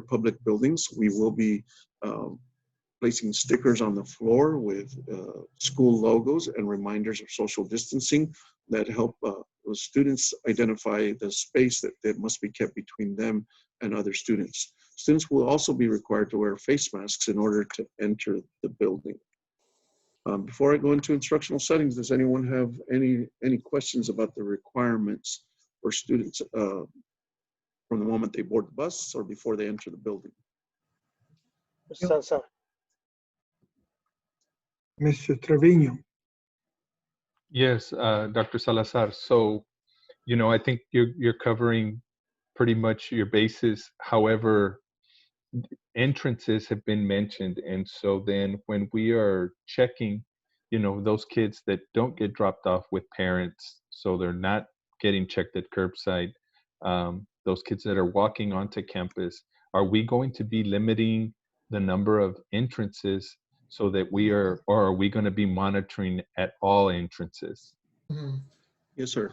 public buildings, we will be placing stickers on the floor with school logos and reminders of social distancing that help the students identify the space that must be kept between them and other students. Students will also be required to wear face masks in order to enter the building. Before I go into instructional settings, does anyone have any questions about the requirements for students from the moment they board the bus or before they enter the building? Mr. Trevino. Yes, Dr. Salazar. So, I think you're covering pretty much your bases. However, entrances have been mentioned. And so then when we are checking, those kids that don't get dropped off with parents, so they're not getting checked at curbside, those kids that are walking onto campus, are we going to be limiting the number of entrances so that or are we going to be monitoring at all entrances? Mhm. Yes, sir.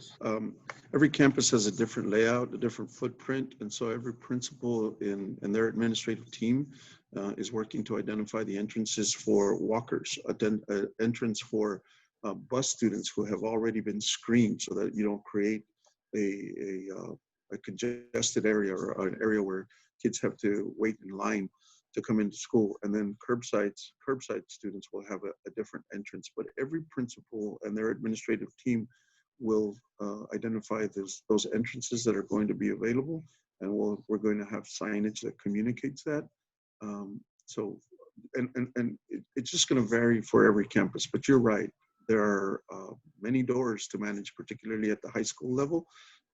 Every campus has a different layout, a different footprint, and so every principal and their administrative team is working to identify the entrances for walkers, entrance for bus students who have already been screened, so that you don't create a congested area or an area where kids have to wait in line to come into school. And then curbside students will have a different entrance, but every principal and their administrative team will identify those entrances that are going to be available, and we're going to have signage that communicates that. So, it's just going to vary for every campus, but you're right. There are many doors to manage, particularly at the high school level.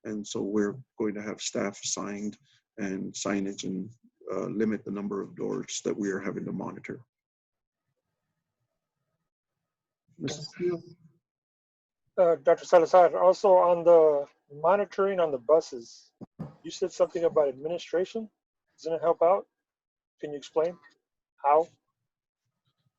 And so we're going to have staff assigned and signage and limit the number of doors that we are having to monitor. Mrs. Steele? Dr. Salazar, also on the monitoring on the buses, you said something about administration. Doesn't it help out? Can you explain how?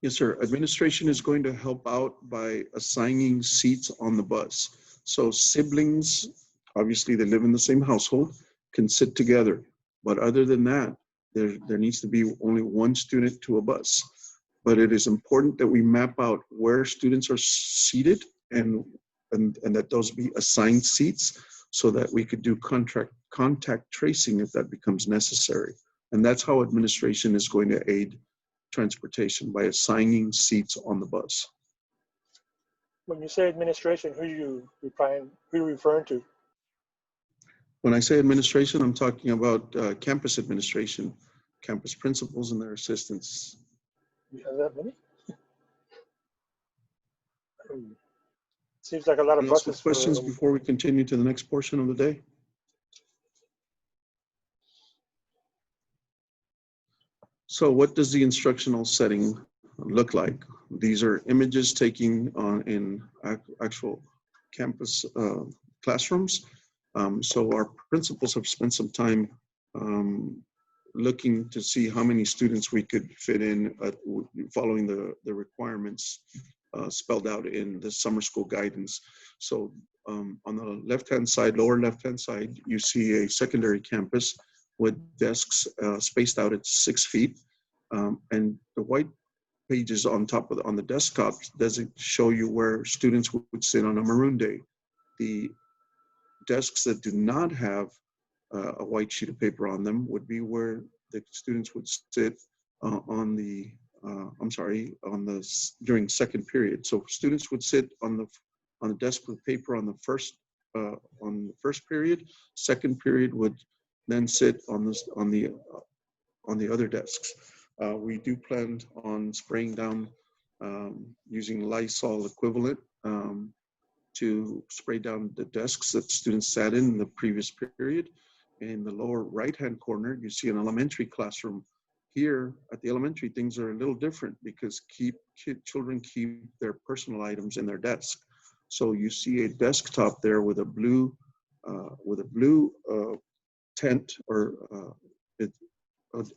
Yes, sir. Administration is going to help out by assigning seats on the bus. So siblings, obviously they live in the same household, can sit together. But other than that, there needs to be only one student to a bus. But it is important that we map out where students are seated and that those be assigned seats, so that we could do contact tracing if that becomes necessary. And that's how administration is going to aid transportation, by assigning seats on the bus. When you say administration, who are you referring to? When I say administration, I'm talking about campus administration, campus principals and their assistants. You have that many? Seems like a lot of Any buses. questions before we continue to the next portion of the day? So what does the instructional setting look like? These are images taken in actual campus classrooms. So our principals have spent some time looking to see how many students we could fit in following the requirements spelled out in the summer school guidance. So on the left-hand side, lower left-hand side, you see a secondary campus with desks spaced out at 6 feet. And the white pages on top of on the desktops doesn't show you where students would sit on a maroon day. The desks that do not have a white sheet of paper on them would be where the students would sit during second period. So students would sit on the desk with paper on the first period. Second period would then sit on the other desks. We do plan on spraying down using Lysol equivalent to spray down the desks that students sat in the previous period. In the lower right-hand corner, you see an elementary classroom. Here at the elementary, things are a little different because children keep their personal items in their desk. So you see a desktop there with a blue tent or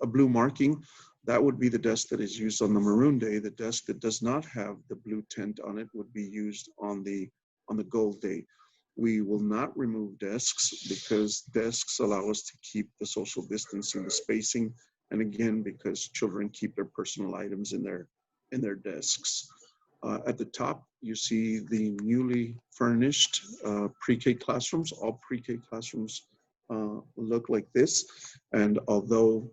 a blue marking. That would be the desk that is used on the maroon day. The desk that does not have the blue tent on it would be used on the gold day. We will not remove desks because desks allow us to keep the social distancing, the spacing, and again, because children keep their personal items in their desks. At the top, you see the newly furnished pre-K classrooms. All pre-K classrooms look like this. And although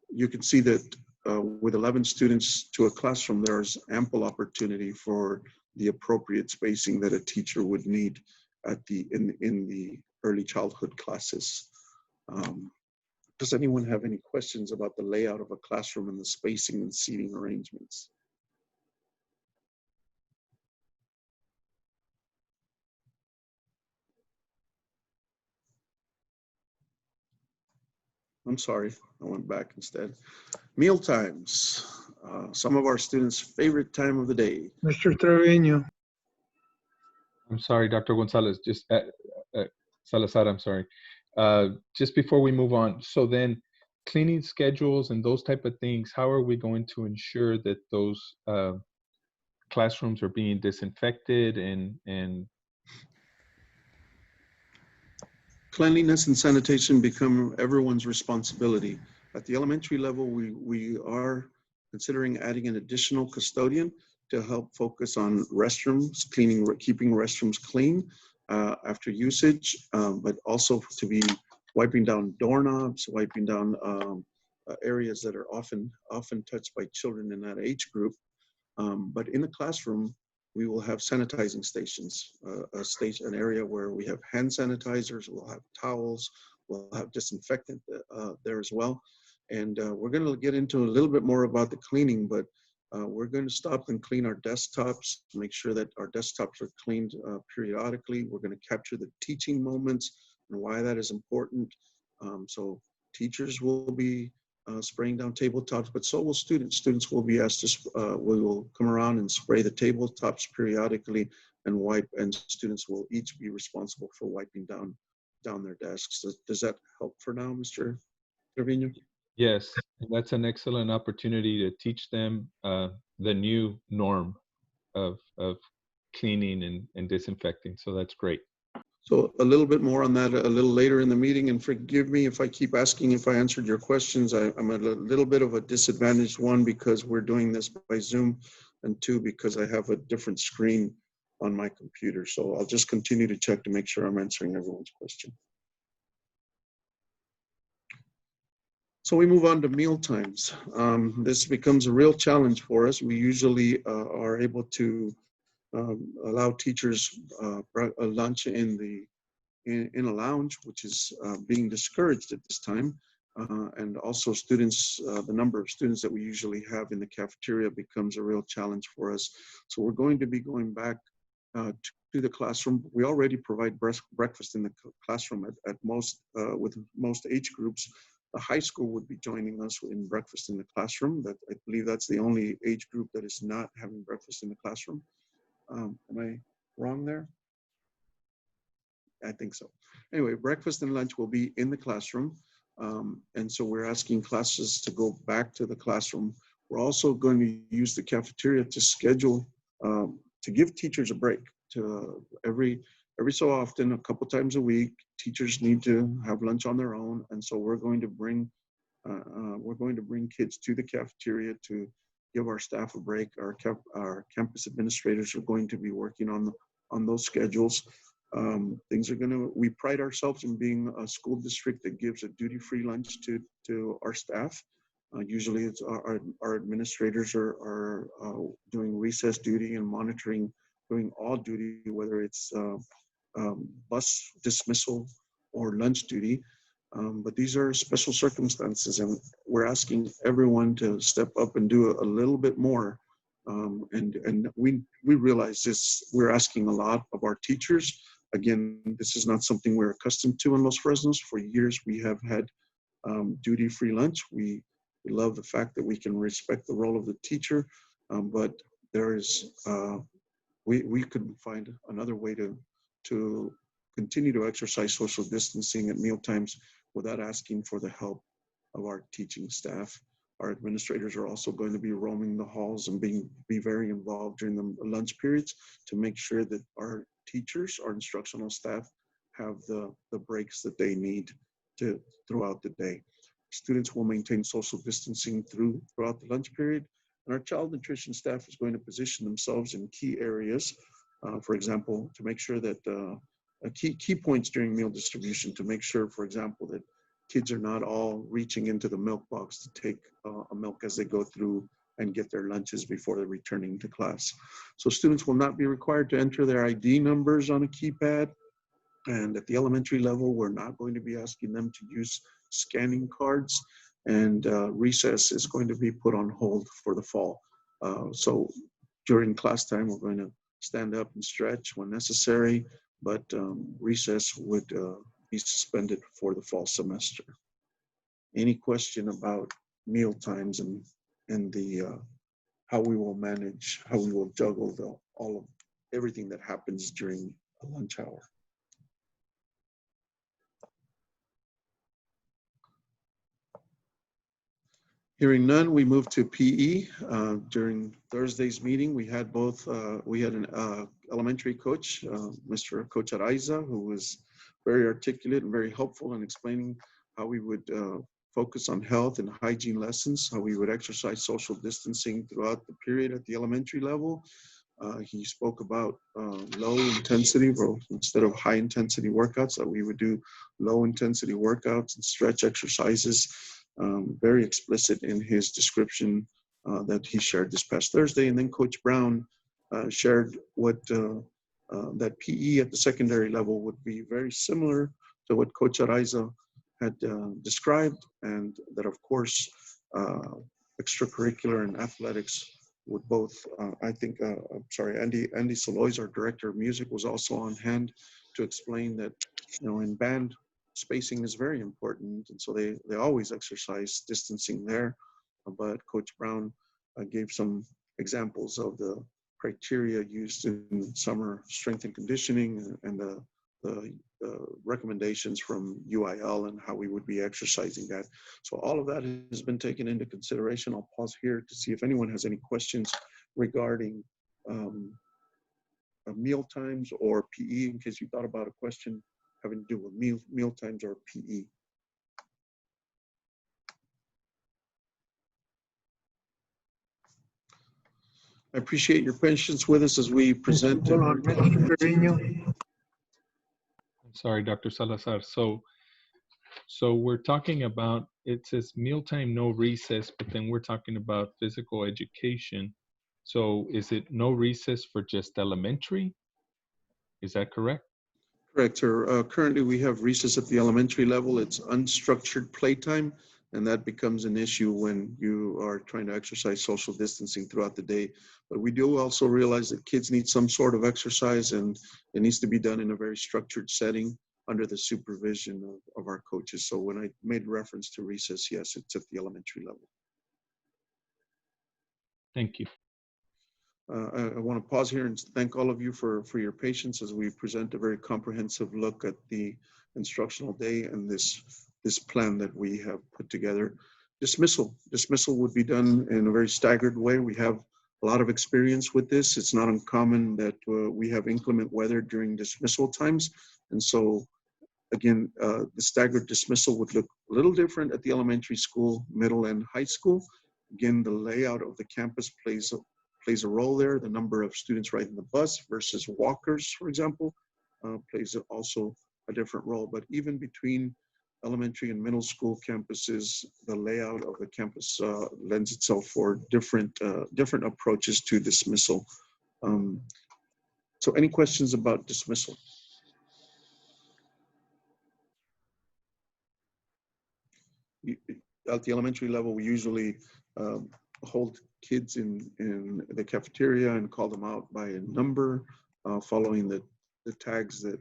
you can see that with 11 students to a classroom, there's ample opportunity for the appropriate spacing that a teacher would need in the early childhood classes. Does anyone have any questions about the layout of a classroom and the spacing and seating arrangements? I'm sorry, I went back instead. Meal times, some of our students' favorite time of the day. Mr. Trevino. I'm sorry, Dr. Gonzalez, just Salazar, I'm sorry. Just before we move on, so then cleaning schedules and those type of things, how are we going to ensure that those classrooms are being disinfected and Cleanliness and sanitation become everyone's responsibility. At the elementary level, we are considering adding an additional custodian to help focus on restrooms, keeping restrooms clean after usage, but also to be wiping down doorknobs, wiping down areas that are often touched by children in that age group. But in the classroom, we will have sanitizing stations, an area where we have hand sanitizers, we'll have towels, we'll have disinfectant there as well. And we're going to get into a little bit more about the cleaning, but we're going to stop and clean our desktops, make sure that our desktops are cleaned periodically. We're going to capture the teaching moments and why that is important. So teachers will be spraying down tabletops, but so will students. Students will be asked to, we will come around and spray the tabletops periodically and wipe, and students will each be responsible for wiping down their desks. Does that help for now, Mr. Trevino? Yes, and that's an excellent opportunity to teach them the new norm of cleaning and disinfecting. So that's great. So a little bit more on that a little later in the meeting, and forgive me if I keep asking if I answered your questions. I'm a little bit of a disadvantaged, one, because we're doing this by Zoom, and two, because I have a different screen on my computer. So I'll just continue to check to make sure I'm answering everyone's question. So we move on to meal times. This becomes a real challenge for us. We usually are able to allow teachers a lunch in a lounge, which is being discouraged at this time. And also students, the number of students that we usually have in the cafeteria becomes a real challenge for us. So we're going to be going back to the classroom. We already provide breakfast in the classroom at most, with most age groups. The high school would be joining us in breakfast in the classroom. I believe that's the only age group that is not having breakfast in the classroom. Am I wrong there? I think so. Anyway, breakfast and lunch will be in the classroom. And so we're asking classes to go back to the classroom. We're also going to use the cafeteria to schedule, to give teachers a break. Every so often, a couple times a week, teachers need to have lunch on their own. And so we're going to bring kids to the cafeteria to give our staff a break. Our campus administrators are going to be working on those schedules. We pride ourselves in being a school district that gives a duty-free lunch to our staff. Usually it's our administrators are doing recess duty and monitoring, doing all duty, whether it's bus dismissal or lunch duty. But these are special circumstances, and we're asking everyone to step up and do a little bit more. And we realize this, we're asking a lot of our teachers. Again, this is not something we're accustomed to in Los Fresnos. For years, we have had duty-free lunch. We love the fact that we can respect the role of the teacher, but there is, we couldn't find another way to continue to exercise social distancing at mealtimes without asking for the help of our teaching staff. Our administrators are also going to be roaming the halls and be very involved during the lunch periods to make sure that our teachers, our instructional staff, have the breaks that they need throughout the day. Students will maintain social distancing throughout the lunch period, and our child nutrition staff is going to position themselves in key areas, for example, to make sure that key points during meal distribution, to make sure, for example, that kids are not all reaching into the milk box to take a milk as they go through and get their lunches before they're returning to class. So students will not be required to enter their ID numbers on a keypad. And at the elementary level, we're not going to be asking them to use scanning cards, and recess is going to be put on hold for the fall. So during class time, we're going to stand up and stretch when necessary, but recess would be suspended for the fall semester. Any question about meal times and the how we will manage, how we will juggle everything that happens during a lunch hour? Hearing none, we move to PE. During Thursday's meeting, we had an elementary coach, Mr. Coach Araiza, who was very articulate and very helpful in explaining how we would focus on health and hygiene lessons, how we would exercise social distancing throughout the period at the elementary level. He spoke about low intensity, well, instead of high intensity workouts, that we would do low intensity workouts and stretch exercises. Very explicit in his description that he shared this past Thursday. And then Coach Brown shared what that PE at the secondary level would be very similar to what Coach Araiza had described, and that of course extracurricular and athletics would both, I think, I'm sorry, Andy Solois, our director of music, was also on hand to explain that, you know, in band, spacing is very important, and so they always exercise distancing there. But Coach Brown gave some examples of the criteria used in summer strength and conditioning and the recommendations from UIL and how we would be exercising that. So all of that has been taken into consideration. I'll pause here to see if anyone has any questions regarding meal times or PE, in case you thought about a question having to do with meal times or PE. I appreciate your patience with us as we present. Hold on, Mr. Trevino. I'm sorry, Dr. Salazar. So we're talking about, it says mealtime, no recess, but then we're talking about physical education. So is it no recess for just elementary? Is that correct? Correct, sir. Currently, we have recess at the elementary level. It's unstructured playtime, and that becomes an issue when you are trying to exercise social distancing throughout the day. But we do also realize that kids need some sort of exercise, and it needs to be done in a very structured setting under the supervision of our coaches. So when I made reference to recess, yes, it's at the elementary level. Thank you. I want to pause here and thank all of you for your patience as we present a very comprehensive look at the instructional day and this plan that we have put together. Dismissal would be done in a very staggered way. We have a lot of experience with this. It's not uncommon that we have inclement weather during dismissal times. And so again, the staggered dismissal would look a little different at the elementary school, middle and high school. Again, the layout of the campus plays a role there. The number of students riding the bus versus walkers, for example, plays also a different role. But even between elementary and middle school campuses, the layout of the campus lends itself for different approaches to dismissal. So any questions about dismissal? At the elementary level, we usually hold kids in the cafeteria and call them out by a number following the tags that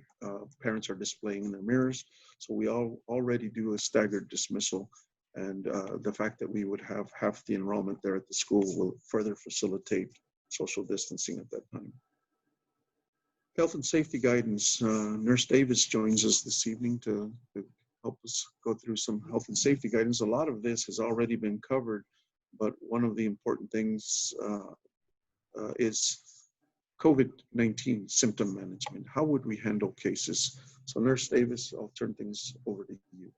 parents are displaying in their mirrors. So we already do a staggered dismissal, and the fact that we would have half the enrollment there at the school will further facilitate social distancing at that time. Health and safety guidance. Nurse Davis joins us this evening to help us go through some health and safety guidance. A lot of this has already been covered, but one of the important things is COVID-19 symptom management. How would we handle cases? So Nurse Davis, I'll turn things over to you.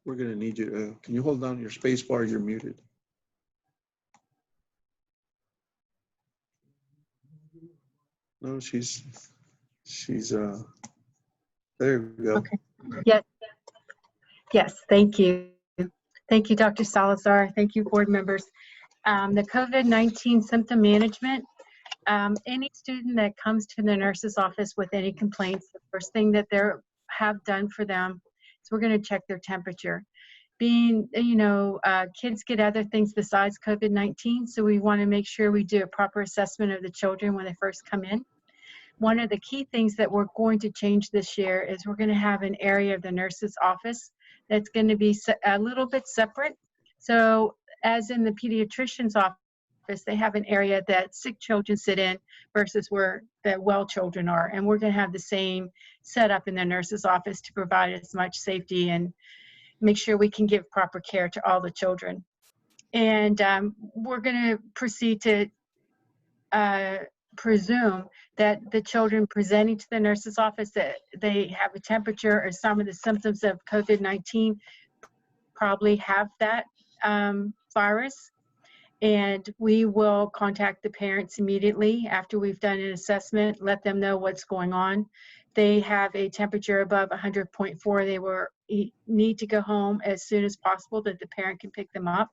We're gonna need you to, can you hold down your space bar? You're muted. No, she's there we go. Okay. Yes, thank you. Thank you, Dr. Salazar. Thank you, board members. The COVID-19 symptom management, any student that comes to the nurse's office with any complaints, the first thing that they have done for them is we're going to check their temperature. Being, kids get other things besides COVID-19, so we want to make sure we do a proper assessment of the children when they first come in. One of the key things that we're going to change this year is we're going to have an area of the nurse's office that's going to be a little bit separate. So as in the pediatrician's office, they have an area that sick children sit in versus where the well children are. And we're going to have the same setup in the nurse's office to provide as much safety and make sure we can give proper care to all the children. And we're going to proceed to presume that the children presenting to the nurse's office that they have a temperature or some of the symptoms of COVID-19 probably have that virus. And we will contact the parents immediately after we've done an assessment, let them know what's going on. They have a temperature above 100.4. They need to go home as soon as possible that the parent can pick them up.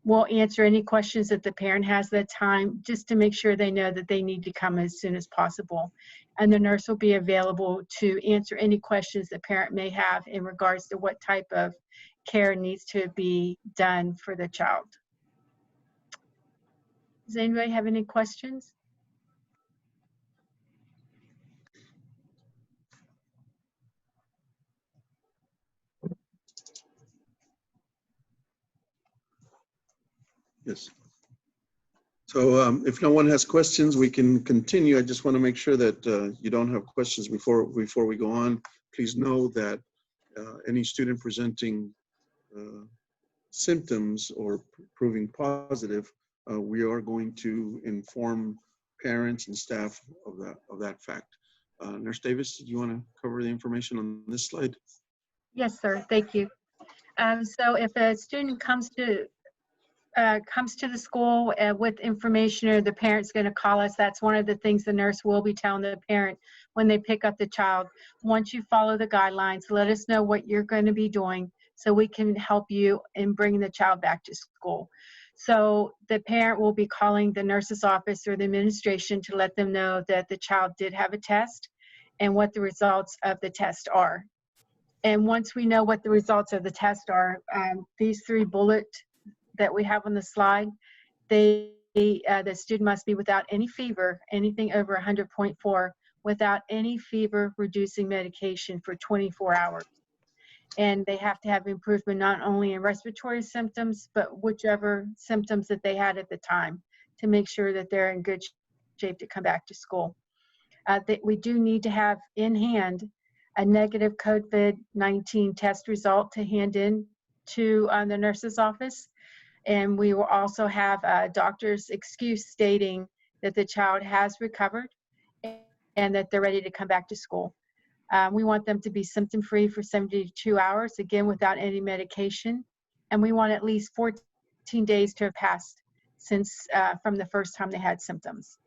We'll answer any questions that the parent has that time, just to make sure they know that they need to come as soon as possible. And the nurse will be available to answer any questions the parent may have in regards to what type of care needs to be done for the child. Does anybody have any questions? Yes. So if no one has questions, we can continue. I just want to make sure that you don't have questions before we go on. Please know that any student presenting symptoms or proving positive, we are going to inform parents and staff of that fact. Nurse Davis, do you want to cover the information on this slide? Yes, sir. Thank you. So if a student comes to the school with information, or the parent's going to call us, that's one of the things the nurse will be telling the parent when they pick up the child. Once you follow the guidelines, let us know what you're going to be doing so we can help you in bringing the child back to school. So the parent will be calling the nurse's office or the administration to let them know that the child did have a test and what the results of the test are. And once we know what the results of the test are, these 3 bullets that we have on the slide, the student must be without any fever, anything over 100.4, without any fever reducing medication for 24 hours. And they have to have improvement not only in respiratory symptoms, but whichever symptoms that they had at the time, to make sure that they're in good shape to come back to school. We do need to have in hand a negative COVID-19 test result to hand in to the nurse's office. And we will also have a doctor's excuse stating that the child has recovered and that they're ready to come back to school. We want them to be symptom-free for 72 hours, again, without any medication. And we want at least 14 days to have passed since from the first time they had symptoms.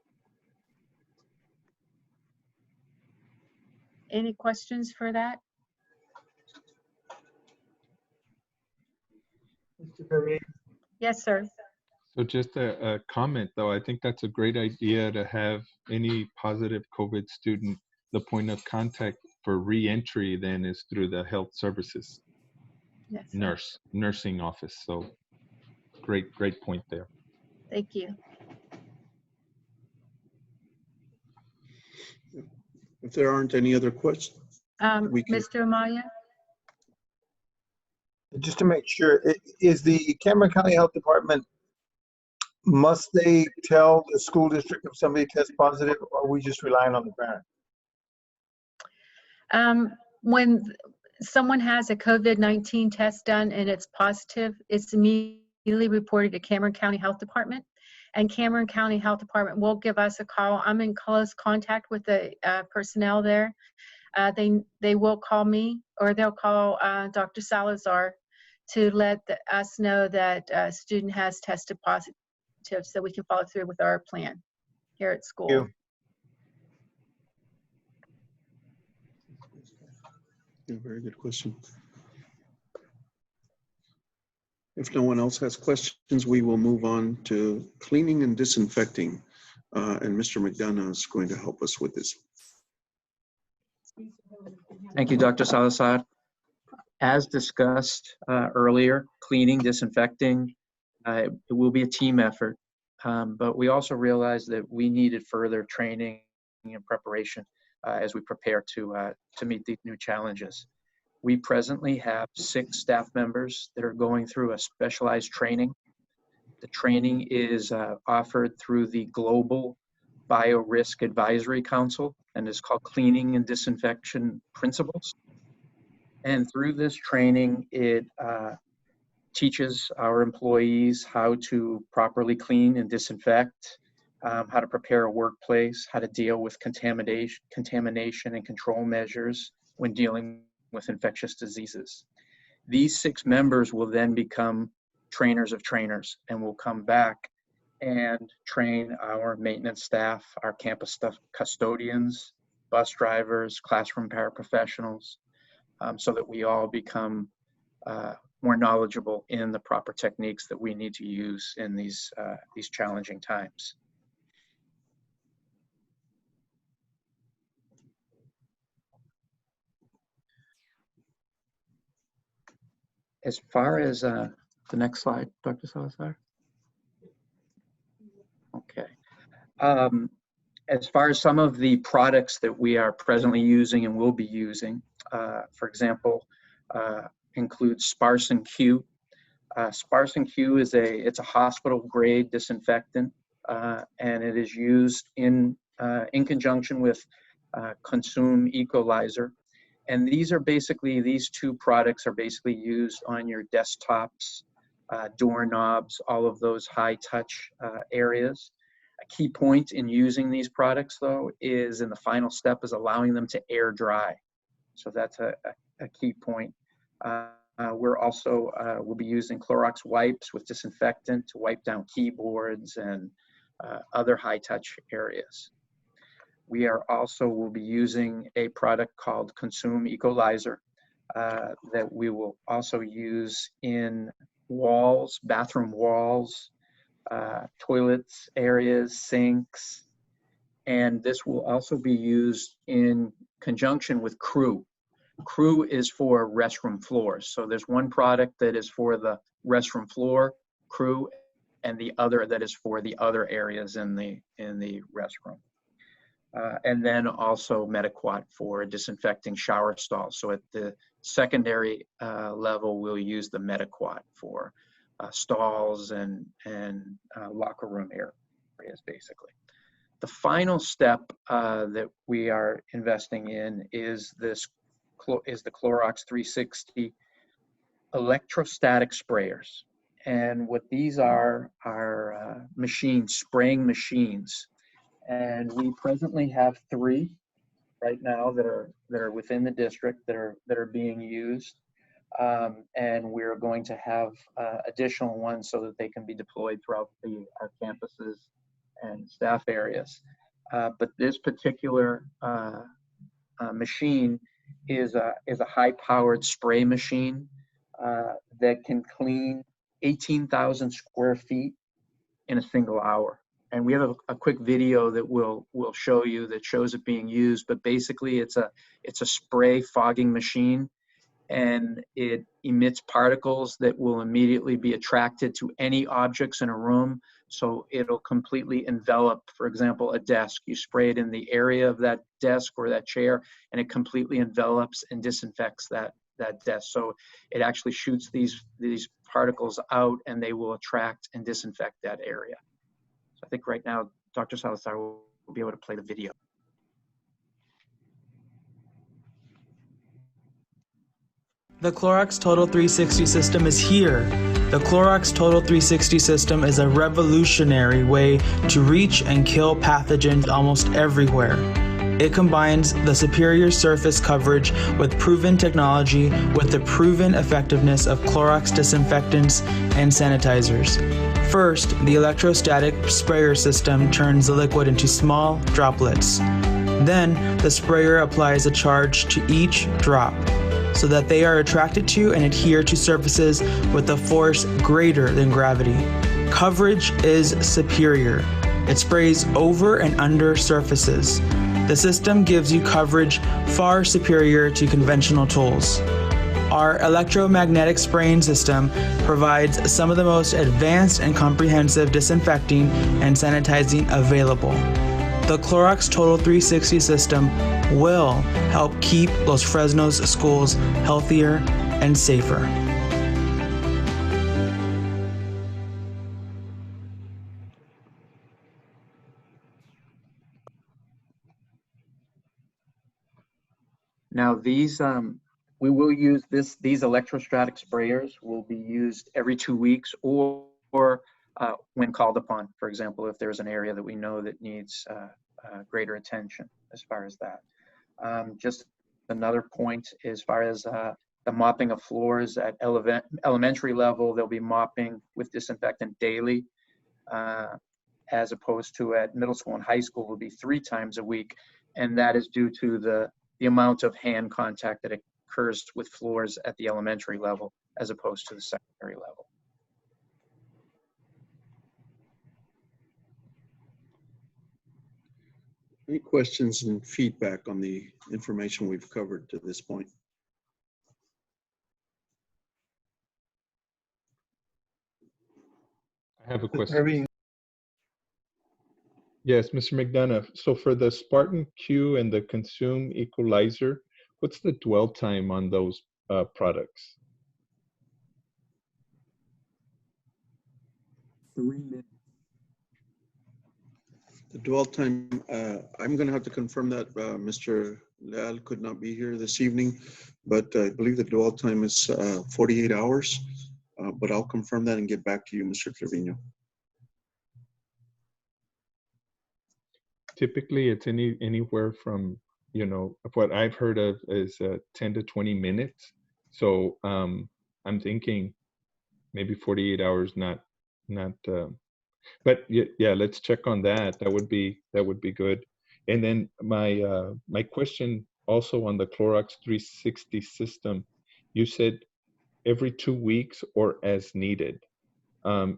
Any questions for that? Yes, sir. So just a comment, though. I think that's a great idea to have any positive COVID student. The point of contact for re-entry then is through the health services. Yes, nursing office. So great point there. Thank you. If there aren't any other questions, Mr. Amaya? Just to make sure, is the Cameron County Health Department, must they tell the school district if somebody tests positive, or are we just relying on the parent? When someone has a COVID-19 test done and it's positive, it's immediately reported to Cameron County Health Department, and Cameron County Health Department will give us a call. I'm in close contact with the personnel there. They will call me, or they'll call Dr. Salazar to let us know that a student has tested positive, so we can follow through with our plan here at school. Thank you. Yeah, very good question. If no one else has questions, we will move on to cleaning and disinfecting. And Mr. McDonough is going to help us with this. Thank you, Dr. Salazar. As discussed earlier, cleaning, disinfecting, it will be a team effort. But we also realized that we needed further training and preparation as we prepare to meet these new challenges. We presently have 6 staff members that are going through a specialized training. The training is offered through the Global Biorisk Advisory Council and is called Cleaning and Disinfection Principles. And through this training, it teaches our employees how to properly clean and disinfect, how to prepare a workplace, how to deal with contamination and control measures when dealing with infectious diseases. These 6 members will then become trainers of trainers and will come back and train our maintenance staff, our campus custodians, bus drivers, classroom paraprofessionals, so that we all become more knowledgeable in the proper techniques that we need to use in these challenging times. As far as the next slide, Dr. Salazar. Okay. As far as some of the products that we are presently using and will be using, for example, includes Sparse and Q. Sparse and Q is it's a hospital grade disinfectant, and it is used in conjunction with Consume Equalizer. And these 2 products are basically used on your desktops, doorknobs, all of those high touch areas. A key point in using these products, though, is in the final step is allowing them to air dry. So that's a key point. We're also, we'll be using Clorox wipes with disinfectant to wipe down keyboards and other high touch areas. We will be using a product called Consume Equalizer that we will also use in walls, bathroom walls, toilets areas, sinks, and this will also be used in conjunction with Crew. Crew is for restroom floors. So there's one product that is for the restroom floor, Crew, and the other that is for the other areas in the restroom. And then also Mediquat for disinfecting shower stalls. So at the secondary level, we'll use the Mediquat for stalls and locker room areas, basically. The final step that we are investing in is the Clorox 360 Electrostatic sprayers. And what these are machines, spraying machines. And we presently have 3 right now that are within the district that are being used. And we're going to have additional ones so that they can be deployed throughout our campuses and staff areas. But this particular machine is a high-powered spray machine that can clean 18,000 square feet in a single hour. And we have a quick video that we'll show you that shows it being used. But basically, it's a spray fogging machine, and it emits particles that will immediately be attracted to any objects in a room. So it'll completely envelop, for example, a desk. You spray it in the area of that desk or that chair, and it completely envelops and disinfects that desk. So it actually shoots these particles out, and they will attract and disinfect that area. So I think right now, Dr. Salazar will be able to play the video. The Clorox Total 360 system is here. The Clorox Total 360 system is a revolutionary way to reach and kill pathogens almost everywhere. It combines the superior surface coverage with proven technology with the proven effectiveness of Clorox disinfectants and sanitizers. First, the electrostatic sprayer system turns the liquid into small droplets. Then, the sprayer applies a charge to each drop, so that they are attracted to and adhere to surfaces with a force greater than gravity. Coverage is superior. It sprays over and under surfaces. The system gives you coverage far superior to conventional tools. Our electromagnetic spraying system provides some of the most advanced and comprehensive disinfecting and sanitizing available. The Clorox Total 360 system will help keep Los Fresnos schools healthier and safer. Now these We will use these electrostatic sprayers will be used every 2 weeks or when called upon. For example, if there's an area that we know that needs greater attention as far as that. Just another point as far as the mopping of floors at elementary level, they'll be mopping with disinfectant daily, as opposed to at middle school and high school will be 3 times a week. And that is due to the amount of hand contact that occurs with floors at the elementary level as opposed to the secondary level. Any questions and feedback on the information we've covered to this point? I have a question. Yes, Mr. McDonough. So for the Spartan Q and the Consume Equalizer, what's the dwell time on those products? 3 minutes. The dwell time, I'm going to have to confirm that. Mr. Leal could not be here this evening, but I believe the dwell time is 48 hours. But I'll confirm that and get back to you, Mr. Trevino. Typically, it's anywhere from, you know, what I've heard of is 10 to 20 minutes. So I'm thinking maybe 48 hours, not. But yeah, let's check on that. That would be good. And then my question also on the Clorox 360 system, you said every 2 weeks or as needed.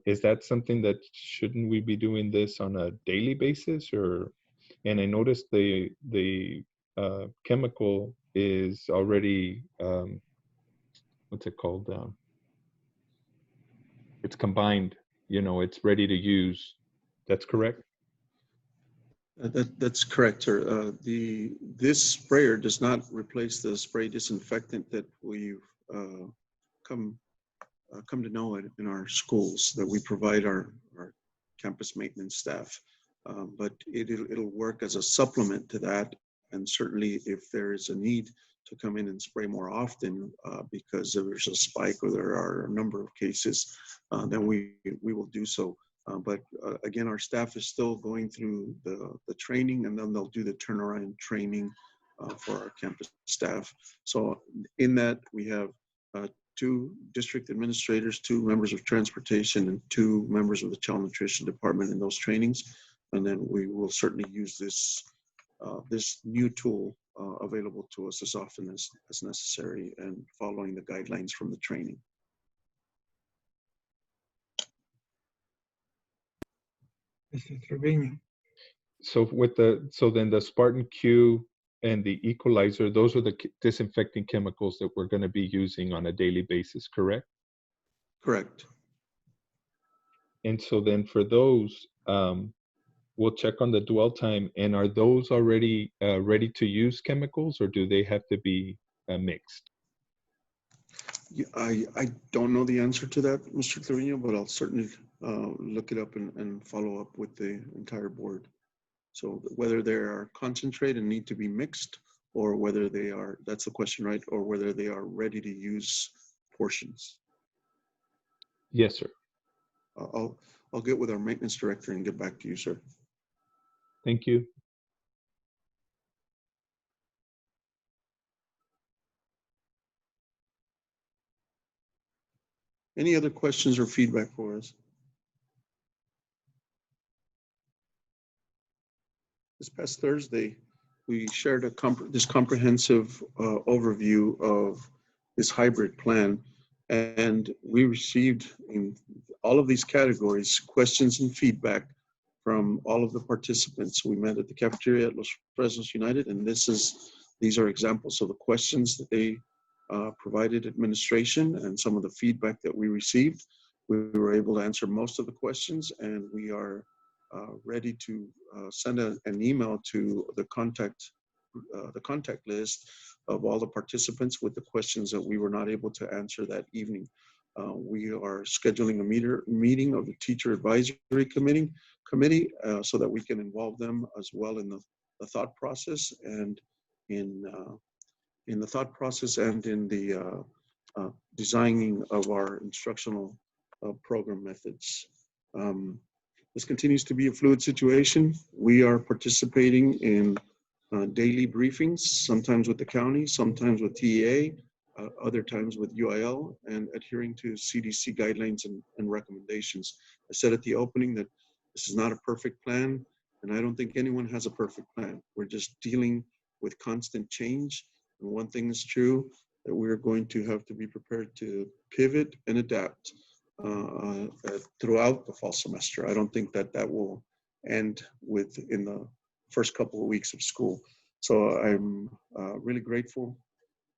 Is that something that shouldn't we be doing this on a daily basis? Or, and I noticed the chemical is already what's it called? It's combined. You know, it's ready to use. That's correct? That's correct, sir. This sprayer does not replace the spray disinfectant that we've come to know in our schools that we provide our campus maintenance staff. But it'll work as a supplement to that. And certainly if there is a need to come in and spray more often because there's a spike or there are a number of cases, then we will do so. But again, our staff is still going through the training, and then they'll do the turnaround training for our campus staff. So in that, we have 2 district administrators, 2 members of transportation, and 2 members of the child nutrition department in those trainings. And then we will certainly use this new tool available to us as often as necessary and following the guidelines from the training. Mr. Trevino. So then the Spartan Q and the equalizer, those are the disinfecting chemicals that we're going to be using on a daily basis, correct? Correct. And so then for those, we'll check on the dwell time. And are those already ready to use chemicals, or do they have to be mixed? Yeah, I don't know the answer to that, Mr. Trevino, but I'll certainly look it up and follow up with the entire board. So whether they are concentrate and need to be mixed, or whether they are, that's the question, right? Or whether they are ready to use portions. Yes, sir. I'll get with our maintenance director and get back to you, sir. Thank you. Any other questions or feedback for us? This past Thursday, we shared this comprehensive overview of this hybrid plan, and we received in all of these categories questions and feedback from all of the participants. We met at the cafeteria at Los Fresnos United, and these are examples of the questions that they provided administration and some of the feedback that we received. We were able to answer most of the questions, and we are ready to send an email to the contact list of all the participants with the questions that we were not able to answer that evening. We are scheduling a meeting of the teacher advisory committee so that we can involve them as well in the thought process and in the thought process and in the designing of our instructional program methods. This continues to be a fluid situation. We are participating in daily briefings, sometimes with the county, sometimes with TEA, other times with UIL, and adhering to CDC guidelines and recommendations. I said at the opening that this is not a perfect plan, and I don't think anyone has a perfect plan. We're just dealing with constant change. And one thing is true, that we're going to have to be prepared to pivot and adapt throughout the fall semester. I don't think that will end in the first couple of weeks of school. So I'm really grateful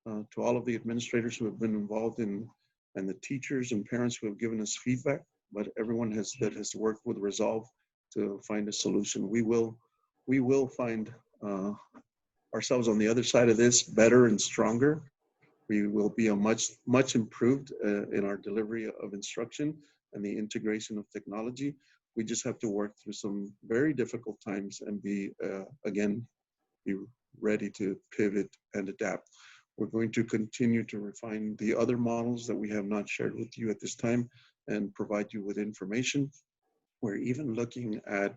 to all of the administrators who have been involved and the teachers and parents who have given us feedback, but everyone that has worked with resolve to find a solution. We will find ourselves on the other side of this better and stronger. We will be a much improved in our delivery of instruction and the integration of technology. We just have to work through some very difficult times and be ready to pivot and adapt. We're going to continue to refine the other models that we have not shared with you at this time and provide you with information. We're even looking at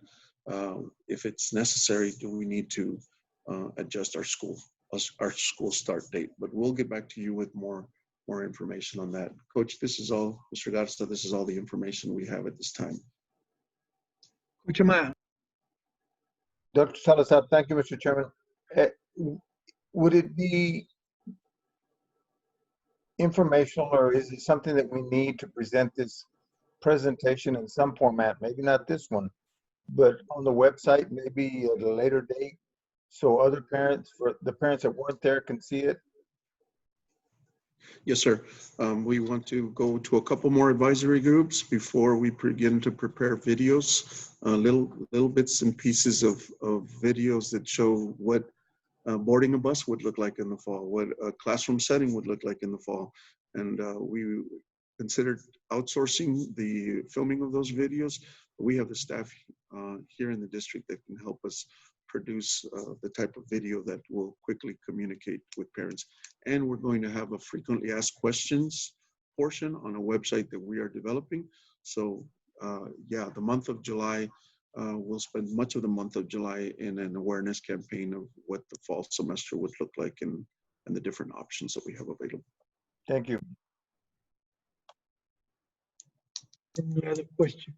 if it's necessary, do we need to adjust our school start date, but we'll get back to you with more information on that. Coach, this is all, Mr. Garza, this is all the information we have at this time. Coach Amaya. Dr. Salazar, thank you, Mr. Chairman. Would it be informational, or is it something that we need to present this presentation in some format, maybe not this one, but on the website, maybe at a later date, so other parents, for the parents that weren't there, can see it? Yes, sir. We want to go to a couple more advisory groups before we begin to prepare videos, little bits and pieces of videos that show what boarding a bus would look like in the fall, what a classroom setting would look like in the fall. And we considered outsourcing the filming of those videos. We have the staff here in the district that can help us produce the type of video that will quickly communicate with parents. And we're going to have a frequently asked questions portion on a website that we are developing. So yeah, the month of July, we'll spend much of the month of July in an awareness campaign of what the fall semester would look like and the different options that we have available. Thank you. Any other questions?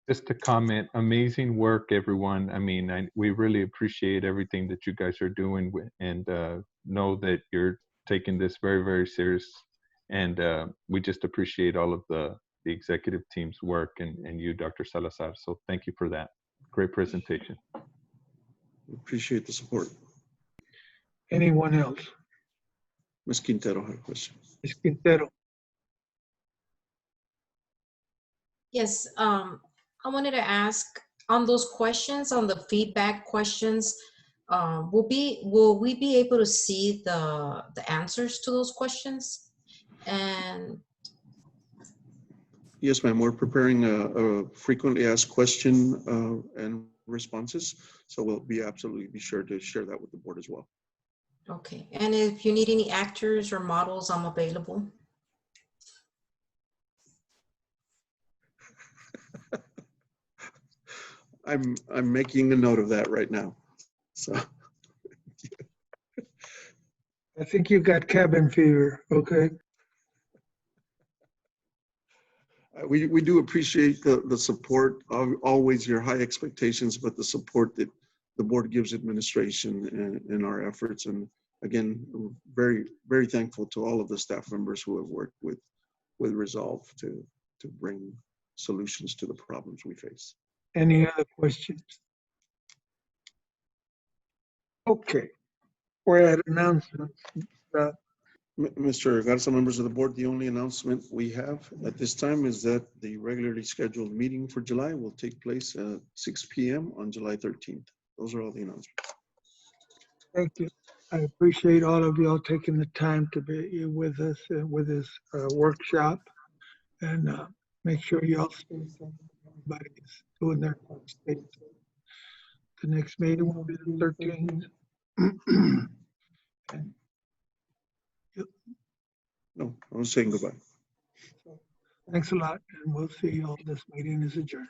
Just to comment, amazing work, everyone. I mean, we really appreciate everything that you guys are doing and know that you're taking this very, very serious. And we just appreciate all of the executive team's work and you, Dr. Salazar. So thank you for that. Great presentation. Appreciate the support. Anyone else? Ms. Quintero had a question. Ms. Quintero. Yes, I wanted to ask on those questions, on the feedback questions, will we be able to see the answers to those questions? And yes, ma'am. We're preparing a frequently asked question and responses. So we'll absolutely be sure to share that with the board as well. okay. And if you need any actors or models, I'm available. I'm making a note of that right now. So I think you got cabin fever, okay? we do appreciate the support, always your high expectations, but the support that the board gives administration in our efforts. And again, very, very thankful to all of the staff members who have worked with resolve to bring solutions to the problems we face. Any other questions? Okay, we're at announcements. Mr. Garza, members of the board, the only announcement we have at this time is that the regularly scheduled meeting for July will take place at 6 p.m. on July 13th. Those are all the announcements. Thank you. I appreciate all of y'all taking the time to be with us with this workshop, and make sure y'all stay safe. Everybody's doing their part. Stay safe. The next meeting will be the 13th. And, No, I was saying goodbye. thanks a lot, and we'll see you all. This meeting is adjourned.